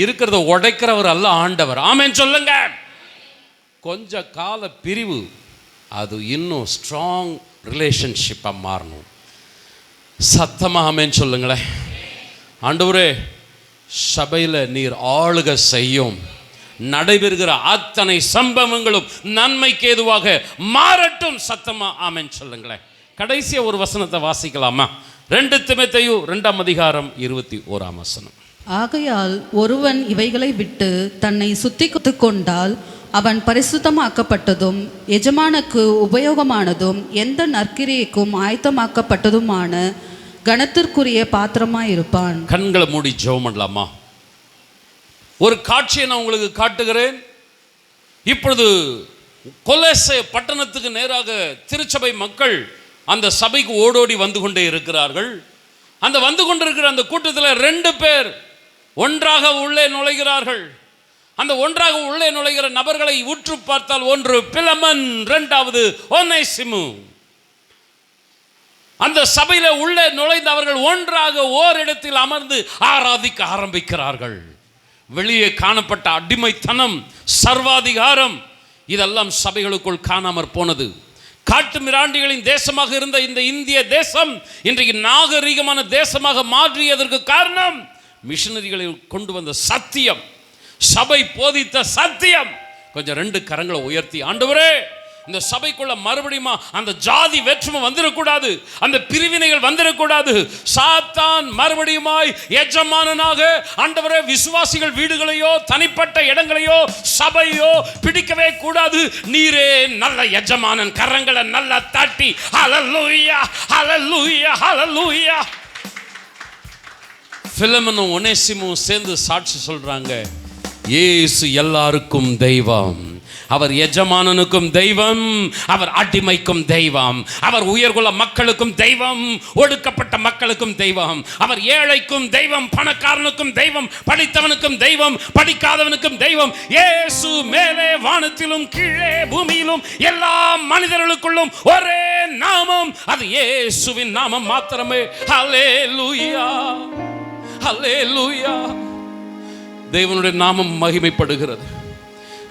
இருக்கிறத உடைக்கிறவர் அல்ல ஆண்டவர். ஆமென் சொல்லுங்க. கொஞ்ச கால பிரிவு அது இன்னும் ஸ்ட்ராங் ரிலேஷன்ஷிப்பாக மாறணும். சத்தமாக ஆமென் சொல்லுங்களேன். ஆண்டவரே, சபையில் நீர் ஆளுக செய்யும். நடைபெறுகிற அத்தனை சம்பவங்களும் நன்மைக்கு ஏதுவாக மாறட்டும். சத்தமா ஆமென் சொல்லுங்களேன். கடைசியாக ஒரு வசனத்தை வாசிக்கலாமா? 2 தீமோத்தேயு 2ஆம் அதிகாரம் 21ஆம் வசனம். ஆகையால் ஒருவன் இவைகளை விட்டு தன்னை சுத்திகரித்துக் கொண்டால் அவன் பரிசுத்தமாக்கப்பட்டதும் எஜமானுக்கு உபயோகமானதும் எந்த நற்கிரியைக்கும் ஆயத்தமாக்கப்பட்டதுமான கனத்திற்குரிய பாத்திரமாய் இருப்பான். கண்களை மூடி ஜெபம் பண்ணலாமா? ஒரு காட்சியை நான் உங்களுக்கு காட்டுகிறேன். இப்பொழுது கொலோசை பட்டணத்துக்கு நேராக திருச்சபை மக்கள் அந்த சபைக்கு ஓடோடி வந்து கொண்டே இருக்கிறார்கள். அந்த வந்து கொண்டிருக்கிற அந்த கூட்டத்தில் 2 பேர் ஒன்றாக உள்ளே நுழைகிறார்கள். அந்த ஒன்றாக உள்ளே நுழைகிற நபர்களை உற்று பார்த்தால், ஒன்று பிலமன், 2வது ஒனேசிமு. அந்த சபையில உள்ளே நுழைந்த அவர்கள் ஒன்றாக ஓரிடத்தில் அமர்ந்து ஆராதிக்க ஆரம்பிக்கிறார்கள். வெளியே காணப்பட்ட அடிமைத்தனம், சர்வாதிகாரம் இதெல்லாம் சபைகளுக்குள் காணாமற் போனது. காட்டு மிராண்டிகளின் தேசமாக இருந்த இந்த இந்திய தேசம் இன்றைக்கு நாகரீகமான தேசமாக மாற்றியதற்கு காரணம் மிஷனரிகளில் கொண்டு வந்த சத்தியம், சபை போதித்த சத்தியம். கொஞ்சம் 2 கரங்களை உயர்த்தி, ஆண்டவரே, இந்த சபைக்குள்ள மறுபடியும் அந்த ஜாதி வேற்றுமை வந்துடக்கூடாது, அந்த பிரிவினைகள் வந்துடக்கூடாது. சாத்தான் மறுபடியுமாய் எஜமானனாக ஆண்டவரே விசுவாசிகள் வீடுகளையோ தனிப்பட்ட இடங்களையோ சபையோ பிடிக்கவே கூடாது. நீரே நல்ல எஜமானன். கரங்களை நல்லா தட்டி ஹல்லேலூயா, ஹல்லேலூயா, ஹல்லேலூயா. பிலமனும் ஒனேசிமும் சேர்ந்து சாட்சி சொல்றாங்க, இயேசு எல்லாருக்கும் தெய்வம். அவர் எஜமானனுக்கும் தெய்வம், அவர் அடிமைக்கும் தெய்வம், அவர் உயர்குல மக்களுக்கும் தெய்வம், ஒடுக்கப்பட்ட மக்களுக்கும் தெய்வம், அவர் ஏழைக்கும் தெய்வம், பணக்காரனுக்கும் தெய்வம், படித்தவனுக்கும் தெய்வம், படிக்காதவனுக்கும் தெய்வம். இயேசு மேலே வானத்திலும் கீழே பூமியிலும் எல்லா மனிதர்களுக்குள்ளும் ஒரே நாமம், அது இயேசுவின் நாமம் மாத்திரமே. ஹல்லேலூயா, ஹல்லேலூயா. தேவனுடைய நாமம் மகிமைப்படுகிறது.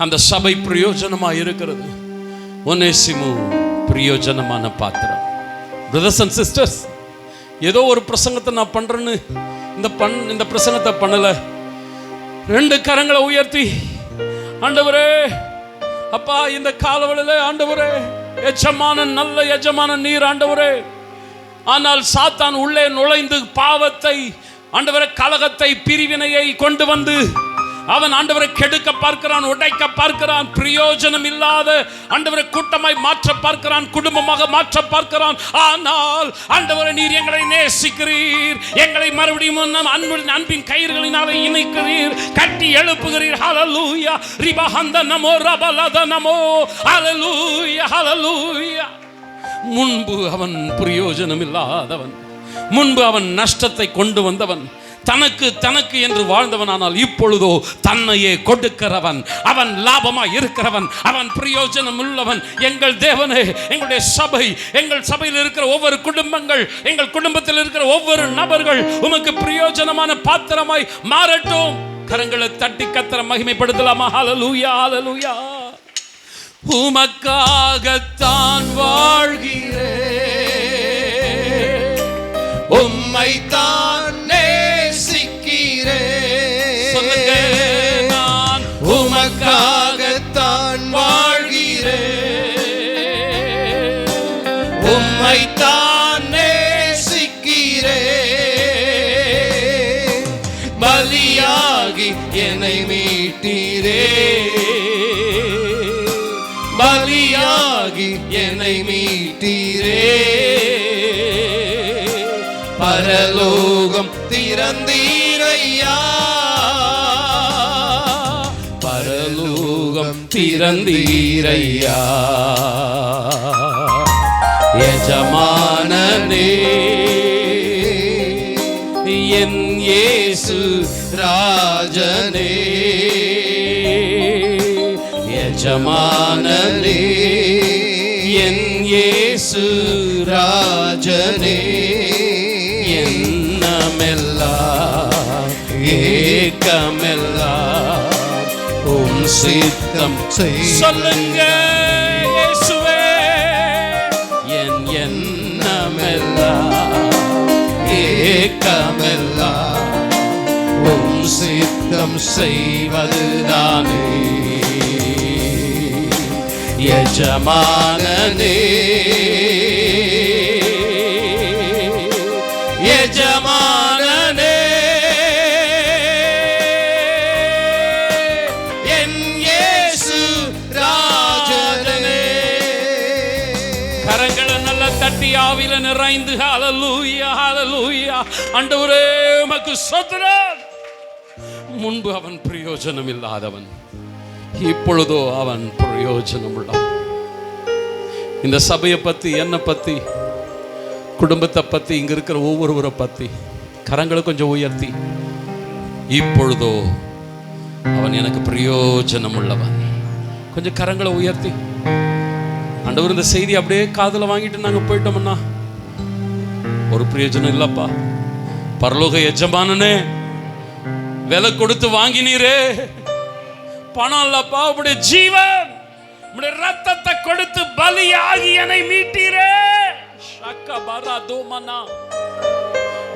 அந்த சபை பிரயோஜனமாக இருக்கிறது. ஒனேசிமு பிரயோஜனமான பாத்திரம். பிரதர்ஸ் அண்ட் சிஸ்டர்ஸ், ஏதோ ஒரு பிரசங்கத்தை நான் பண்றேன்னு இந்த பிரசங்கத்தை பண்ணல. 2 கரங்களை உயர்த்தி, ஆண்டவரே அப்பா, இந்த காலவெளியில ஆண்டவரே, எஜமானன், நல்ல எஜமானன் நீர் ஆண்டவரே. ஆனால் சாத்தான் உள்ளே நுழைந்து பாவத்தை ஆண்டவரே, கலகத்தை, பிரிவினையை கொண்டு வந்து அவன் ஆண்டவரை கெடுக்க பார்க்கிறான், உடைக்க பார்க்கிறான், பிரயோஜனம் இல்லாத ஆண்டவரை கூட்டமாய் மாற்ற பார்க்கிறான், குடும்பமாக மாற்ற பார்க்கிறான். ஆனால் ஆண்டவரை, நீர் எங்களை நேசிக்கிறீர், எங்களை மறுபடியும் அன்பின் கயிறுகளினாலே இணைக்கிறீர், கட்டி எழுப்புகிறீர். ஹல்லேலூயா, ரிபஹந்த நமோ, ரபலத நமோ, ஹல்லேலூயா, ஹல்லேலூயா. முன்பு அவன் பிரயோஜனம் இல்லாதவன், முன்பு அவன் நஷ்டத்தை கொண்டு வந்தவன், தனக்கு என்று வாழ்ந்தவன். ஆனால் இப்பொழுதோ தன்னையே கொடுக்கிறவன், அவன் லாபமாய் இருக்கிறவன், அவன் பிரயோஜனம் உள்ளவன். எங்கள் தேவனே, எங்களுடைய சபை, எங்கள் சபையில் இருக்கிற ஒவ்வொரு குடும்பங்கள், எங்கள் குடும்பத்தில் இருக்கிற ஒவ்வொரு நபர்கள் உமக்கு பிரயோஜனமான பாத்திரமாய் மாறட்டும். கரங்களை தட்டி கர்த்தரை மகிமைப்படுத்தலாமா? ஹல்லேலூயா, ஹல்லேலூயா. உமக்காகத்தான் வாழ்கிறேன், உம்மைத்தான் நேசிக்கிறேன். சொல்லுங்க, நான் உமக்காகத்தான் வாழ்கிறேன், உம்மைத்தான் நேசிக்கிறேன். பலியாகி என்னை மீட்டீரே, பலியாகி என்னை மீட்டீரே. பரலோகம் திறந்தீரையா, பரலோகம் திறந்தீரையா. எஜமானனே, என் இயேசு ராஜனே, எஜமானனே, என் இயேசு ராஜனே. என்னமெல்லாம் ஏக்கமெல்லாம் உம் சித்தம் சொல்லுங்க இயேசுவே. என் எண்ணமெல்லாம் ஏக்கமெல்லாம் உம் சித்தம் செய்வதுதானே. எஜமானனே, எஜமானனே, என் இயேசு ராஜனே. கரங்களை நல்ல தட்டி ஆவில நிறைந்து ஹல்லேலூயா, ஹல்லேலூயா. ஆண்டவரே உமக்கு ஸ்தோத்திரம். முன்பு அவன் பிரயோஜனம் இல்லாதவன், இப்பொழுதோ அவன் பிரயோஜனம் உள்ளவன். இந்த சபையை பத்தி, என்னை பத்தி, குடும்பத்தை பற்றி, இங்கே இருக்கிற ஒவ்வொருவரை பற்றி கரங்களை கொஞ்சம் உயர்த்தி, இப்பொழுதோ அவன் எனக்கு பிரயோஜனம் உள்ளவன். கொஞ்சம் கரங்களை உயர்த்தி, ஆண்டவர் இந்த செய்தி அப்படியே காதில் வாங்கிட்டு நாங்கள் போயிட்டோம்னா, ஒரு பிரயோஜனம் இல்லப்பா. பரலோக எஜமானனே, விலை கொடுத்து வாங்கினீரே, பணம் இல்லப்பா, உடைய ஜீவன், உடைய ரத்தத்தை கொடுத்து பலியாகி என்னை மீட்டீரே.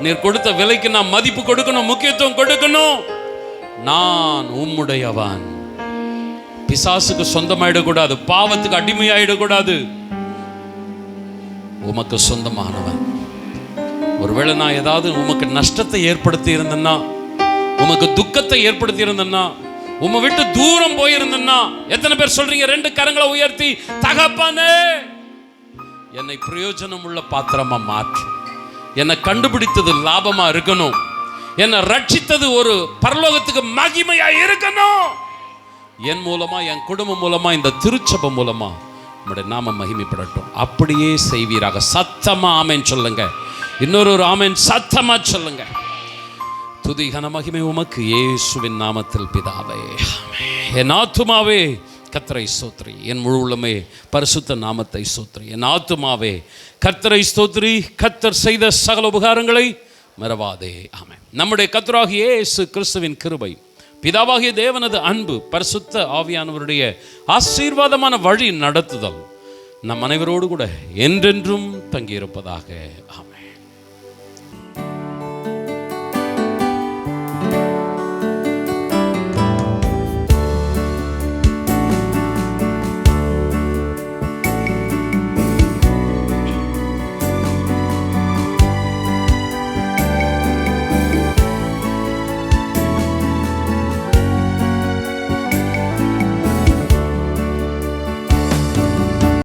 நீர் கொடுத்த விலைக்கு நான் மதிப்பு கொடுக்கணும், முக்கியத்துவம் கொடுக்கணும். நான் உம்முடையவன். பிசாசுக்கு சொந்தமாயிடக்கூடாது, பாவத்துக்கு அடிமையாயிடக்கூடாது. உமக்கு சொந்தமானவன். ஒருவேளை நான் ஏதாவது உமக்கு நஷ்டத்தை ஏற்படுத்தி இருந்தேன்னா, உமக்கு துக்கத்தை ஏற்படுத்தி இருந்தேன்னா, உம்மை விட்டு தூரம் போயிருந்தேன்னா, எத்தனை பேர் சொல்றீங்க? 2 கரங்களை உயர்த்தி, தகப்பனே என்னை பிரயோஜனம் உள்ள பாத்திரமா மாற்று. என்னை கண்டுபிடித்தது லாபமா இருக்கணும், என்னை ரட்சித்தது ஒரு பரலோகத்துக்கு மகிமையா இருக்கணும். என் மூலமா, என் குடும்பம் மூலமா, இந்த திருச்சபை மூலமா உம்முடைய நாம மகிமைப்படட்டும். அப்படியே செய்வீராக. சத்தமா ஆமென் சொல்லுங்க. இன்னொரு ஆமென் சத்தமா சொல்லுங்க. துதி கன மகிமை உமக்கு இயேசுவின் நாமத்தில் பிதாவே. என் ஆத்துமாவே கர்த்தரை ஸ்தோத்திரி, என் முழு உள்ளமே பரிசுத்த நாமத்தை ஸ்தோத்திரி. என் ஆத்துமாவே கர்த்தரை ஸ்தோத்திரி, கர்த்தர் செய்த சகல உபகாரங்களை மறவாதே. ஆமென். நம்முடைய கர்த்தராகிய இயேசு கிறிஸ்துவின் கிருபை, பிதாவாகிய தேவனது அன்பு, பரிசுத்த ஆவியானவருடைய ஆசீர்வாதமான வழி நடத்துதல் நம் அனைவரோடு கூட என்றென்றும் தங்கியிருப்பதாக. ஆமென்.